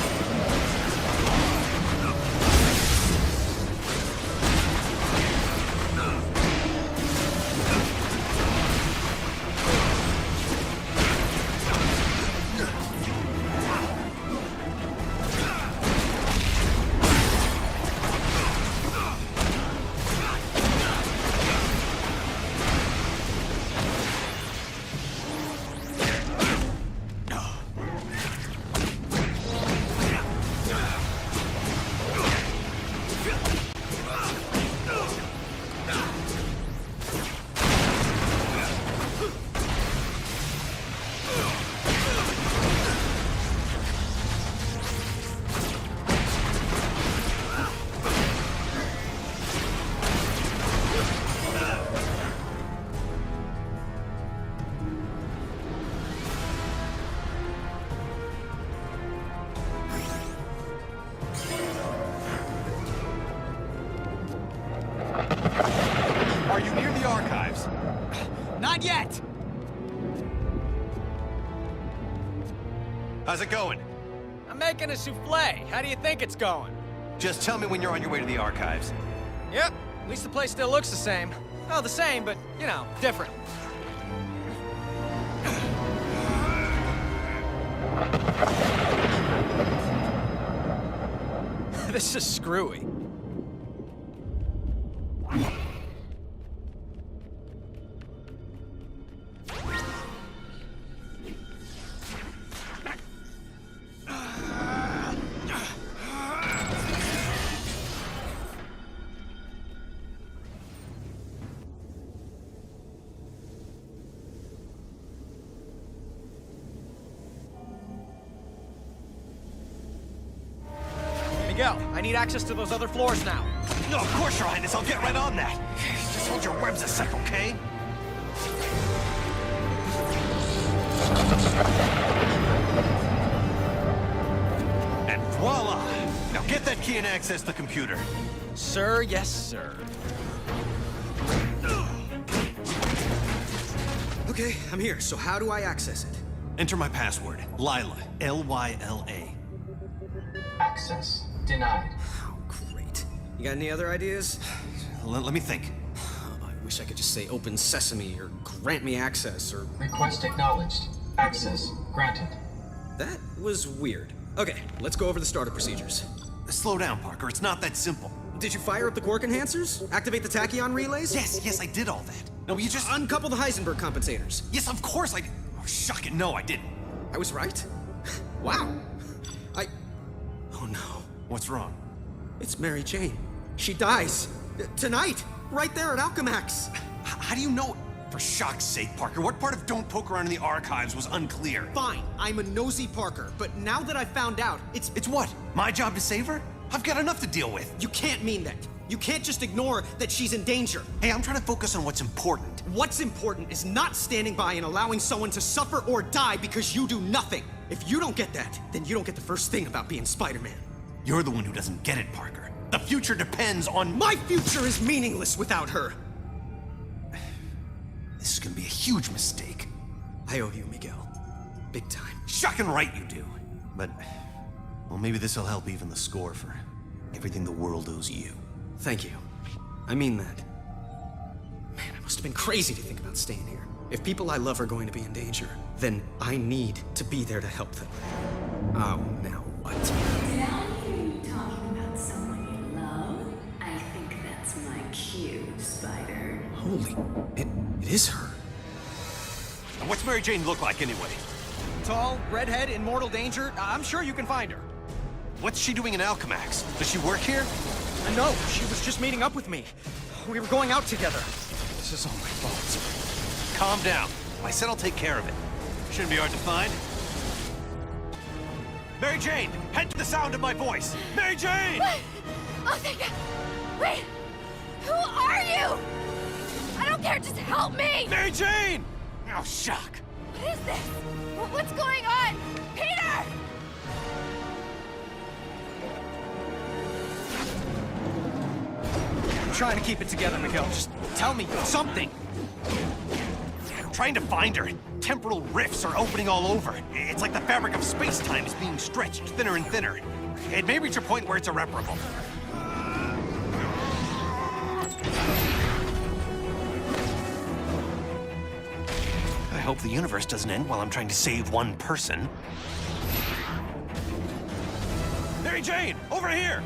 Are you near the archives? Not yet! How's it going? I'm making a souffle. How do you think it's going? Just tell me when you're on your way to the archives. Yep. At least the place still looks the same. Oh, the same, but, you know, different. This is screwy. Miguel, I need access to those other floors now. No, of course, Your Highness. I'll get right on that. Just hold your webs a sec, okay? And voila! Now get that key and access the computer. Sir, yes, sir. Okay, I'm here, so how do I access it? Enter my password. Lyla. L-Y-L-A. Access denied. Oh, great. You got any other ideas? Let me think. I wish I could just say open sesame or grant me access or... Request acknowledged. Access granted. That was weird. Okay, let's go over the startup procedures. Slow down, Parker. It's not that simple. Did you fire up the quark enhancers? Activate the tachyon relays? Yes, I did all that. No, you just... Uncouple the Heisenberg compensators. Yes, of course I... Oh, shuck it. No, I didn't. I was right? Wow. Oh no. What's wrong? It's Mary Jane. She dies. Tonight! Right there at Alchemax! How do you know? For shock's sake, Parker, what part of Don't Poke Around in the Archives was unclear? Fine, I'm a nosy Parker, but now that I found out, it's... It's what? My job to save her? I've got enough to deal with. You can't mean that. You can't just ignore that she's in danger. Hey, I'm trying to focus on what's important. What's important is not standing by and allowing someone to suffer or die because you do nothing. If you don't get that, then you don't get the first thing about being Spider-Man. You're the one who doesn't get it, Parker. The future depends on... My future is meaningless without her! This is gonna be a huge mistake. I owe you, Miguel. Big time. Shocking right you do. But, well, maybe this'll help even the score for everything the world owes you. Thank you. I mean that. Man, I must have been crazy to think about staying here. If people I love are going to be in danger, then I need to be there to help them. Oh, now what? Did I hear you talking about someone you love? I think that's my cue, Spider. Holy, it is her. What's Mary Jane look like anyway? Tall, redhead, in mortal danger. I'm sure you can find her. What's she doing in Alchemax? Does she work here? No, she was just meeting up with me. We were going out together. This is all my fault. Calm down. I said I'll take care of it. Shouldn't be hard to find. Mary Jane, head to the sound of my voice. Mary Jane! Oh, thank God. Wait! Who are you? I don't care, just help me! Mary Jane! Oh, shock. What is this? What's going on? Peter! I'm trying to keep it together, Miguel. Just tell me something. I'm trying to find her. Temporal rifts are opening all over. It's like the fabric of space-time is being stretched thinner and thinner. It may reach a point where it's irreparable. I hope the universe doesn't end while I'm trying to save one person. Mary Jane, over here!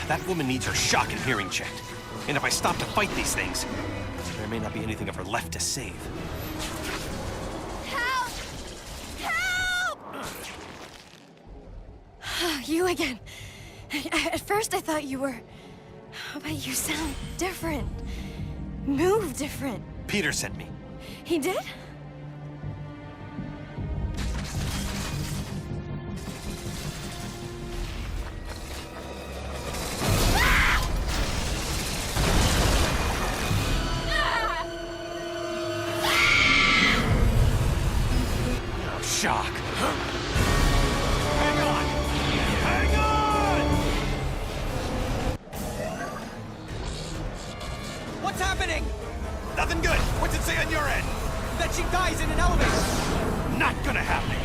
That woman needs her shock and hearing checked. And if I stop to fight these things, there may not be anything of her left to save. Help! Help! You again. At first I thought you were... But you sound different. Move different. Peter sent me. He did? Shock. Hang on! Hang on! What's happening? Nothing good. What's it say on your end? That she dies in an elevator. Not gonna happen.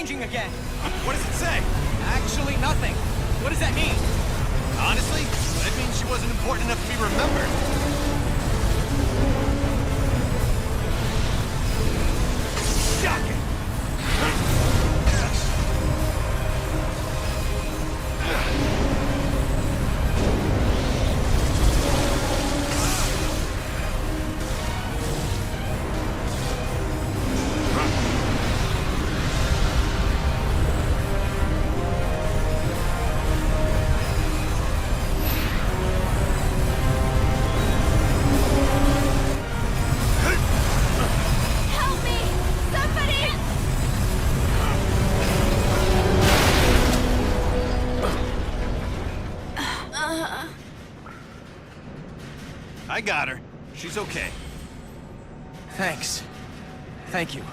Again. What does it say? Actually, nothing. What does that mean? Honestly, that means she wasn't important enough to be remembered. Shocking! I got her. She's okay. Thanks. Thank you.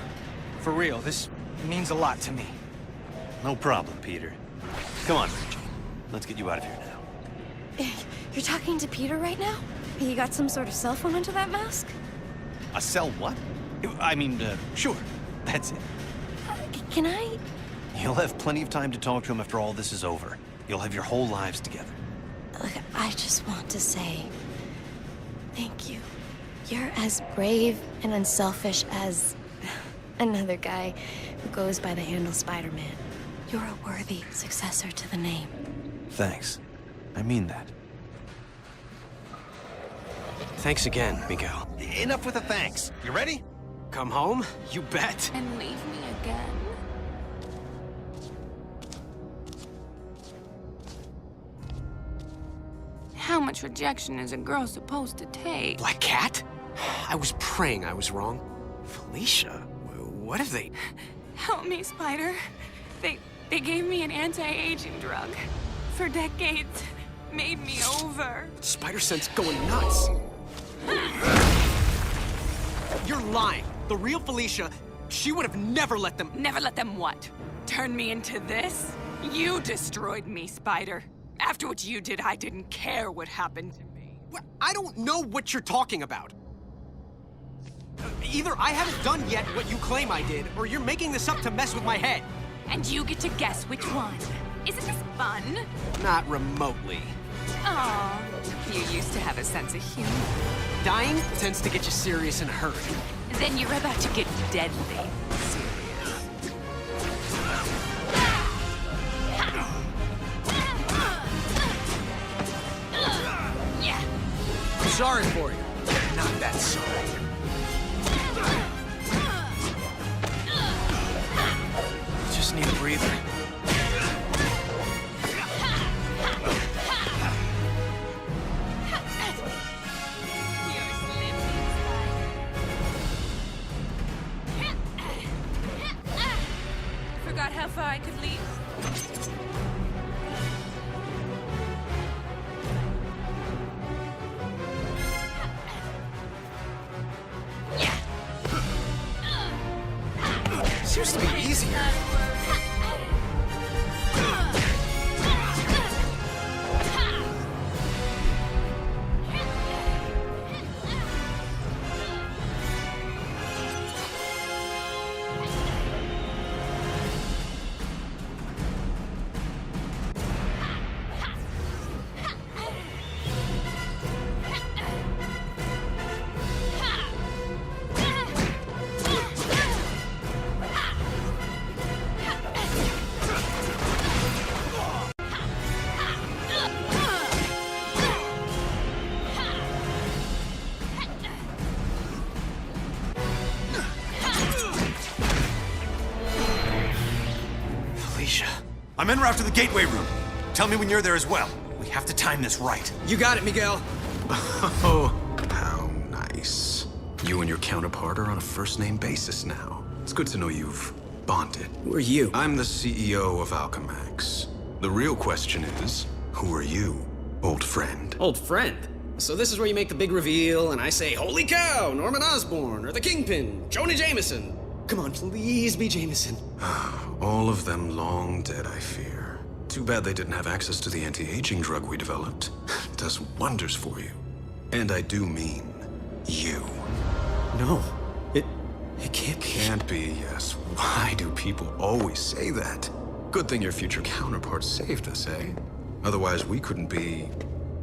For real, this means a lot to me. No problem, Peter. Come on, Mary Jane. Let's get you out of here now. You're talking to Peter right now? You got some sort of cell phone under that mask? A cell what? I mean, sure. That's it. Can I? You'll have plenty of time to talk to him after all this is over. You'll have your whole lives together. Look, I just want to say thank you. You're as brave and unselfish as another guy who goes by the handle Spider-Man. You're a worthy successor to the name. Thanks. I mean that. Thanks again, Miguel. Enough with the thanks. You ready? Come home? You bet. And leave me again. How much rejection is a girl supposed to take? Black Cat? I was praying I was wrong. Felicia, what have they... Help me, Spider. They gave me an anti-aging drug. For decades. Made me over. Spider-Sense going nuts. You're lying. The real Felicia, she would have never let them... Never let them what? Turn me into this? You destroyed me, Spider. After what you did, I didn't care what happened to me. I don't know what you're talking about. Either I haven't done yet what you claim I did, or you're making this up to mess with my head. And you get to guess which one. Isn't this fun? Not remotely. Aw, you used to have a sense of humor. Dying tends to get you serious and hurt. Then you're about to get deadly. I'm sorry for you. Not that sorry. Just need a breather. Forgot how far I could leap. This used to be easier. I'm en route to the gateway room. Tell me when you're there as well. We have to time this right. You got it, Miguel. Oh, how nice. You and your counterpart are on a first-name basis now. It's good to know you've bonded. Who are you? I'm the CEO of Alchemax. The real question is, who are you, old friend? Old friend? So this is where you make the big reveal, and I say, holy cow, Norman Osborn, or the Kingpin, Jonah Jameson. Come on, please be Jameson. All of them long dead, I fear. Too bad they didn't have access to the anti-aging drug we developed. It does wonders for you. And I do mean you. No, it can't be. Can't be, yes. Why do people always say that? Good thing your future counterpart saved us, eh? Otherwise, we couldn't be...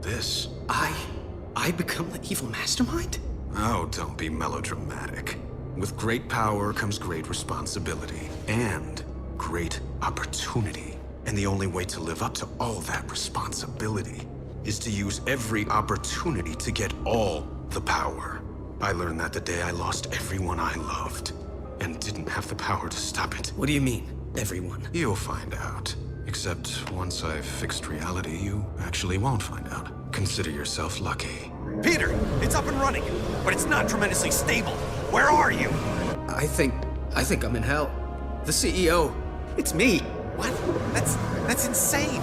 this. I become the evil mastermind? Oh, don't be melodramatic. With great power comes great responsibility. And great opportunity. And the only way to live up to all that responsibility is to use every opportunity to get all the power. I learned that the day I lost everyone I loved, and didn't have the power to stop it. What do you mean, everyone? You'll find out. Except once I've fixed reality, you actually won't find out. Consider yourself lucky. Peter, it's up and running, but it's not tremendously stable. Where are you? I think I'm in hell. The CEO, it's me. What? That's insane.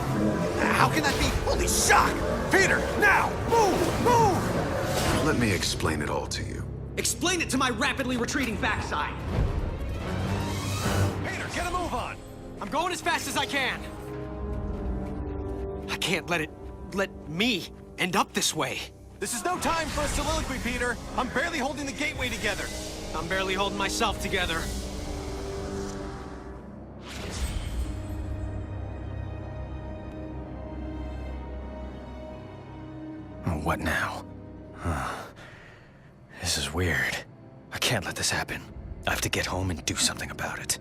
How can that be? Holy shock! Peter, now! Move! Move! Let me explain it all to you. Explain it to my rapidly retreating backside. Peter, get a move on! I'm going as fast as I can. I can't let me end up this way. This is no time for a soliloquy, Peter. I'm barely holding the gateway together. I'm barely holding myself together. Oh, what now? This is weird. I can't let this happen. I have to get home and do something about it.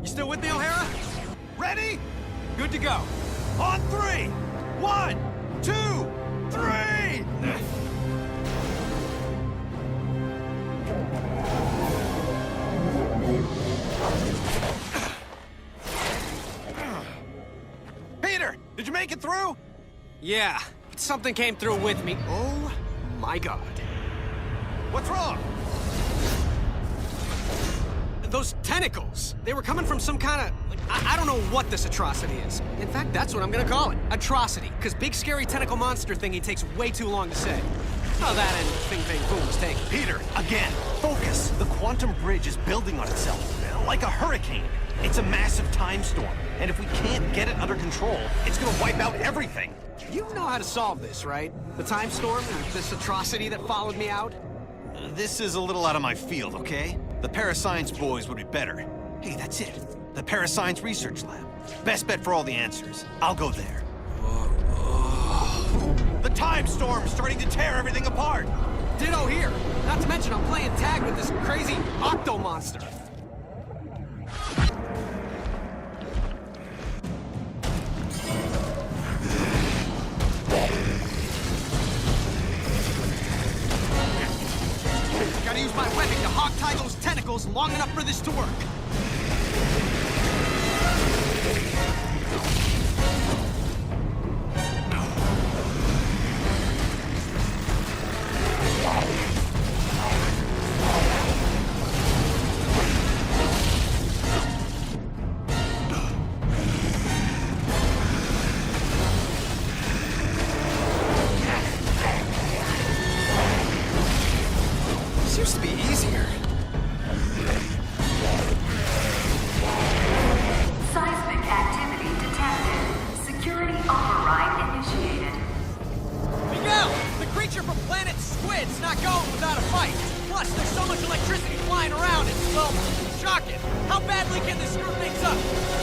You still with me, O'Hara? Ready? Good to go. On 3! 1, 2, 3! Peter, did you make it through? Yeah, something came through with me. Oh my god. What's wrong? Those tentacles, they were coming from some kind of... I don't know what this atrocity is. In fact, that's what I'm gonna call it. Atrocity. Because big scary tentacle monster thingy takes way too long to say. Oh, that and Fing Fang Foom was taken. Peter, again, focus. The quantum bridge is building on itself, like a hurricane. It's a massive time storm, and if we can't get it under control, it's gonna wipe out everything. You know how to solve this, right? The time storm and this atrocity that followed me out? This is a little out of my field, okay? The Parascience boys would be better. Hey, that's it. The Parascience Research Lab. Best bet for all the answers. I'll go there. The time storm's starting to tear everything apart. Ditto here. Not to mention I'm playing tag with this crazy octo monster. Gotta use my webbing to hog-tie those tentacles long enough for this to work. This used to be easier. Seismic activity detected. Security override initiated. Miguel! The creature from planet Squid's not going without a fight. Plus, there's so much electricity flying around, it's, well, shocking. How badly can this screw things up?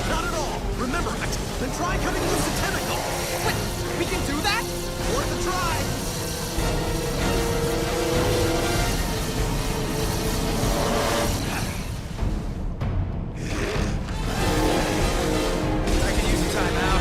Not at all. Remember, then try cutting loose the tentacle. Wait, we can do that? Worth a try. I can use a timeout.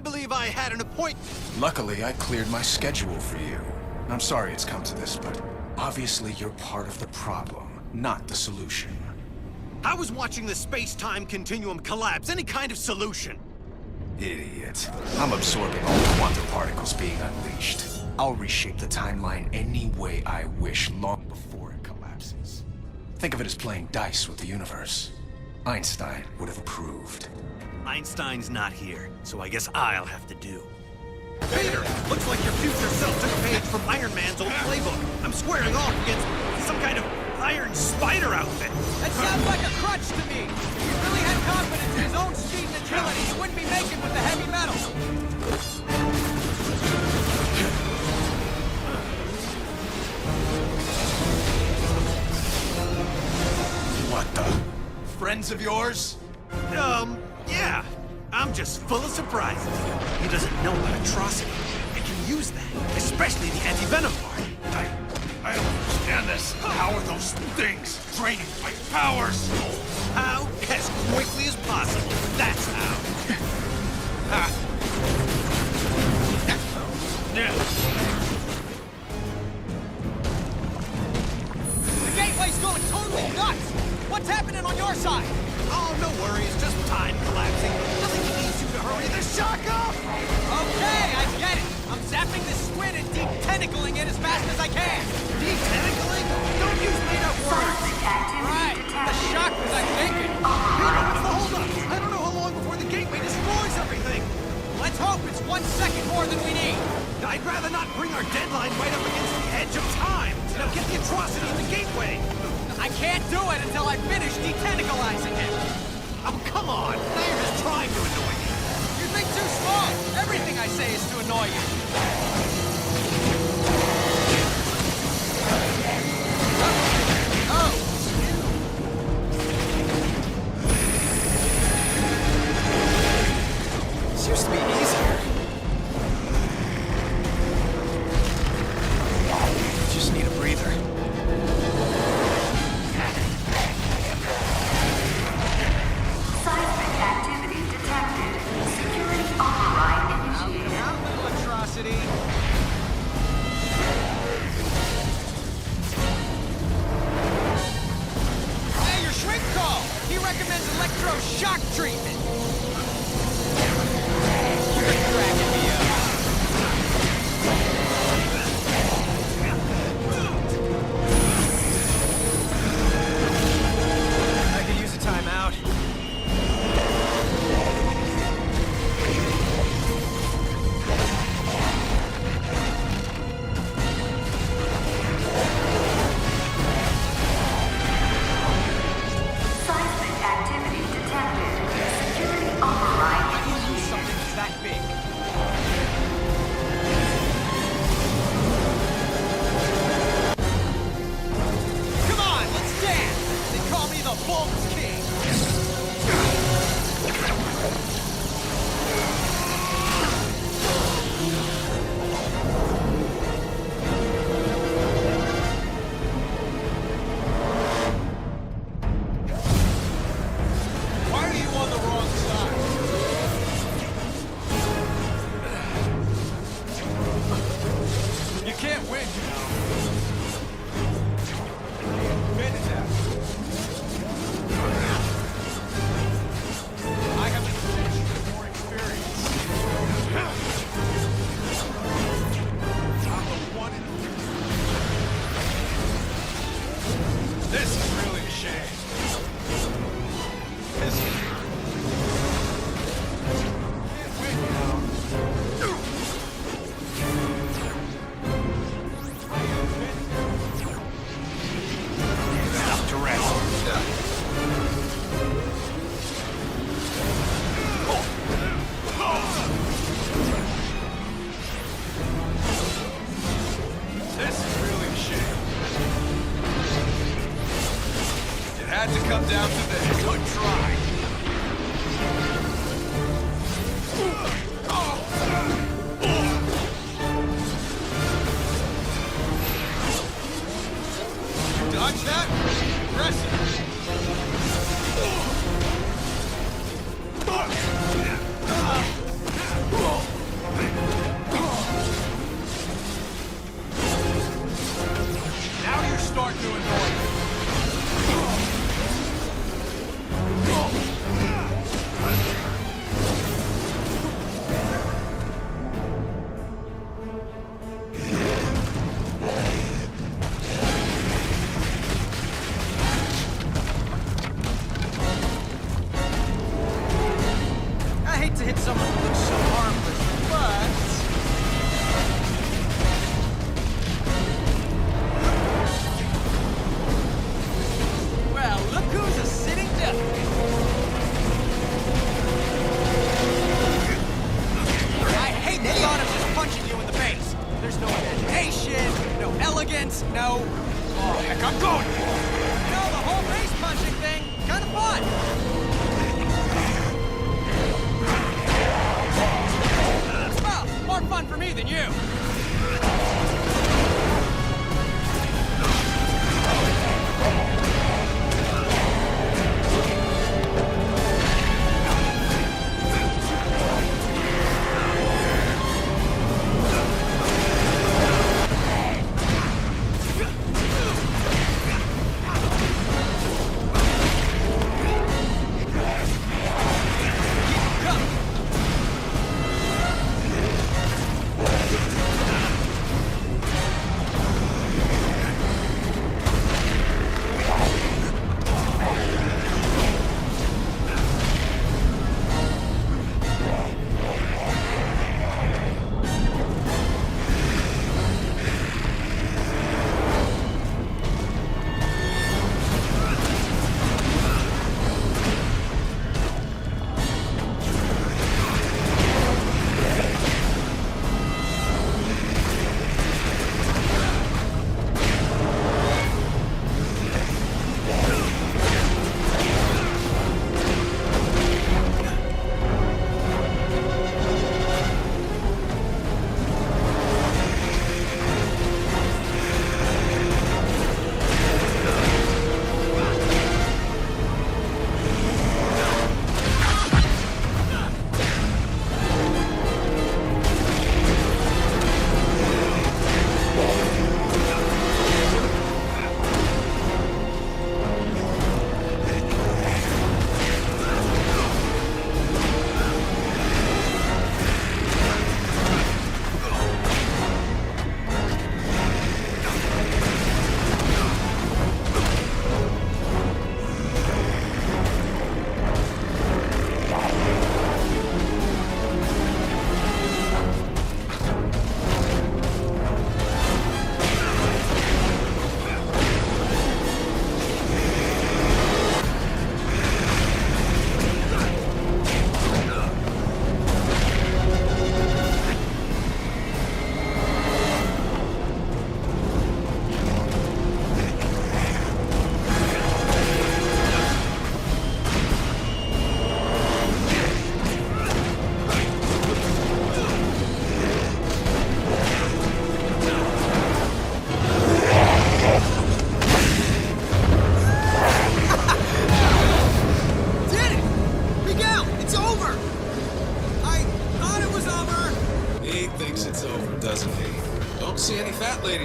I believe I had an appointment. Luckily, I cleared my schedule for you. I'm sorry it's come to this, but obviously you're part of the problem, not the solution. How was watching the space-time continuum collapse any kind of solution? Idiot. I'm absorbing all the quantum particles being unleashed. I'll reshape the timeline any way I wish long before it collapses. Think of it as playing dice with the universe. Einstein would have approved. Einstein's not here, so I guess I'll have to do. Peter! Looks like your future self took a page from Iron Man's old playbook. I'm squaring off against some kind of iron spider outfit. That sounds like a crutch to me. If he really had confidence in his own speed and agility, he wouldn't be making with the heavy metal. What the? Friends of yours? Yeah. I'm just full of surprises. He doesn't know about Atrocity. It can use that, especially the anti-venom part. I don't understand this. How are those things draining my powers? How? As quickly as possible. That's how. The gateway's going totally nuts! What's happening on your side? Oh, no worries. Just time collapsing. Nothing needs you to hurry the shock up! Okay, I get it. I'm zapping this squid and de-tentacling it as fast as I can. De-tentacling? Don't use made-up words. Right. The shock was I'm thinking. Peter, what's the holdup? I don't know how long before the gateway destroys everything. Let's hope it's 1 second more than we need. I'd rather not bring our deadline right up against the edge of time. Now get the Atrocity in the gateway. I can't do it until I finish de-tentacalizing it. Oh, come on. Now you're just trying to annoy me. You think too small. Everything I say is to annoy you. Oh. This used to be easier. Just need a breather. Seismic activity detected. Security override initiated. Now, little Atrocity. Hey, your shrink call! He recommends electroshock treatment. I'm going! You know, the whole face punching thing, kind of fun! Well, more fun for me than you!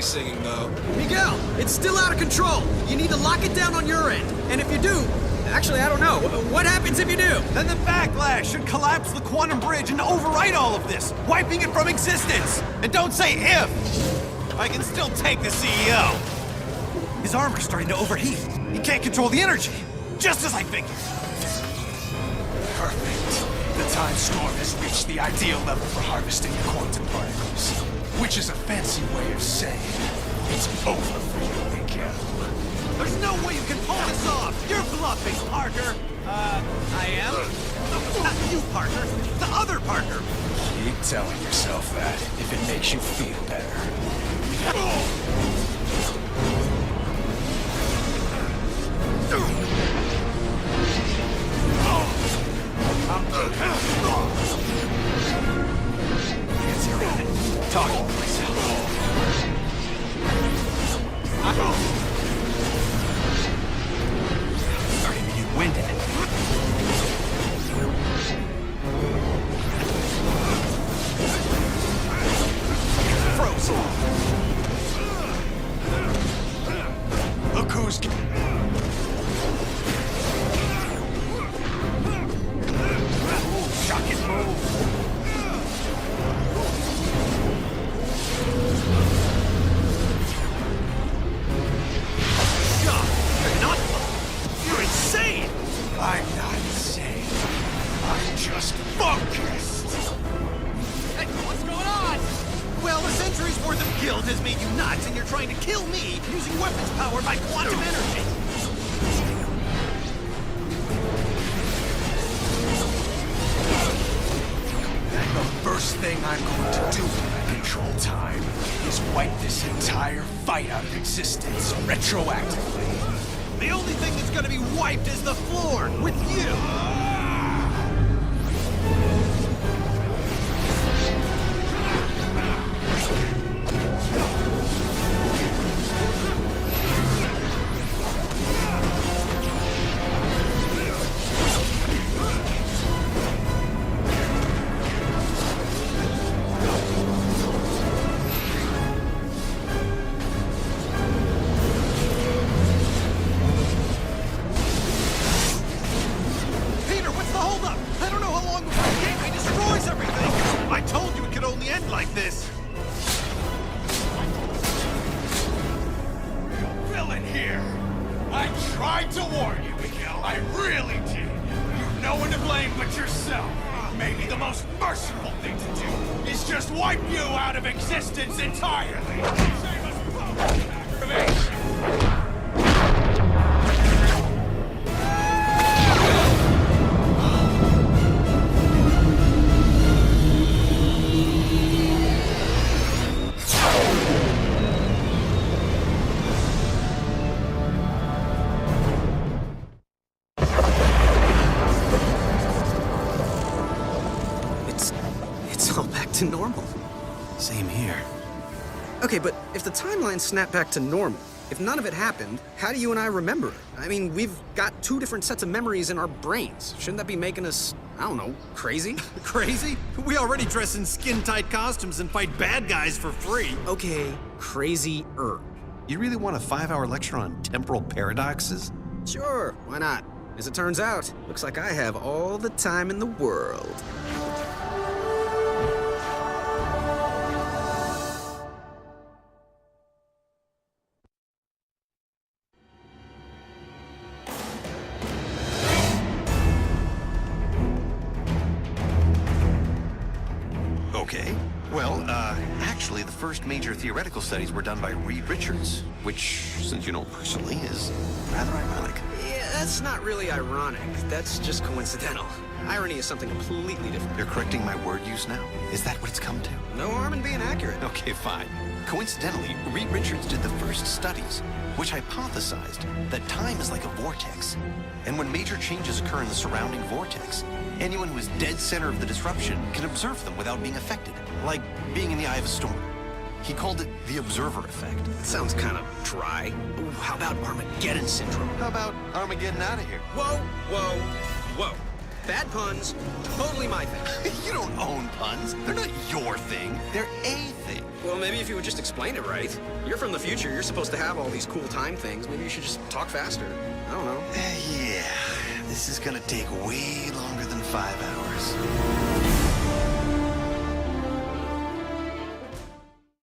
Singing though. Miguel, it's still out of control. You need to lock it down on your end. And if you do, actually, I don't know. What happens if you do? Then the backlash should collapse the quantum bridge and overwrite all of this, wiping it from existence. And don't say if. I can still take the CEO. His armor's starting to overheat. He can't control the energy. Just as I figured. Perfect. The time storm has reached the ideal level for harvesting the quantum particles. Which is a fancy way of saying it's over for you, Miguel. There's no way you can pull this off! You're bluffing, Parker! I am? Not you, Parker. The other Parker! Keep telling yourself that, if it makes you feel better. Talking to myself. Starting to get winded. Frozen. Look who's... Shocking move. I'm not insane. I'm just focused. Hey, what's going on? Well, a century's worth of guilt has made you nuts, and you're trying to kill me using weapons powered by quantum energy. The first first thing I'm going to do when I control time is wipe this entire fight out of existence retroactively. The only thing that's gonna be wiped is the floor, with you! To normal. Same here. Okay, but if the timeline snapped back to normal, if none of it happened, how do you and I remember it? I mean, we've got two different sets of memories in our brains. Shouldn't that be making us, I don't know, crazy? Crazy? We already dress in skin-tight costumes and fight bad guys for free. Okay, crazy-er. You really want a 5-hour lecture on temporal paradoxes? Sure, why not? As it turns out, looks like I have all the time in the world. Okay. Well, actually, the first major theoretical studies were done by Reed Richards, which, since you know personally, is rather ironic. Yeah, that's not really ironic. That's just coincidental. Irony is something completely different. You're correcting my word use now? Is that what it's come to? No harm in being accurate. Okay, fine. Coincidentally, Reed Richards did the first studies, which hypothesized that time is like a vortex. And when major changes occur in the surrounding vortex, anyone who is dead center of the disruption can observe them without being affected, like being in the eye of a storm. He called it the observer effect. That sounds kind of dry. Ooh, how about Armageddon syndrome? How about Armageddon out of here? Whoa, whoa, whoa. Bad puns, totally my thing. You don't own puns. They're not your thing. They're a thing. Well, maybe if you would just explain it right. You're from the future. You're supposed to have all these cool time things. Maybe you should just talk faster. I don't know. Yeah, this is gonna take way longer than 5 hours.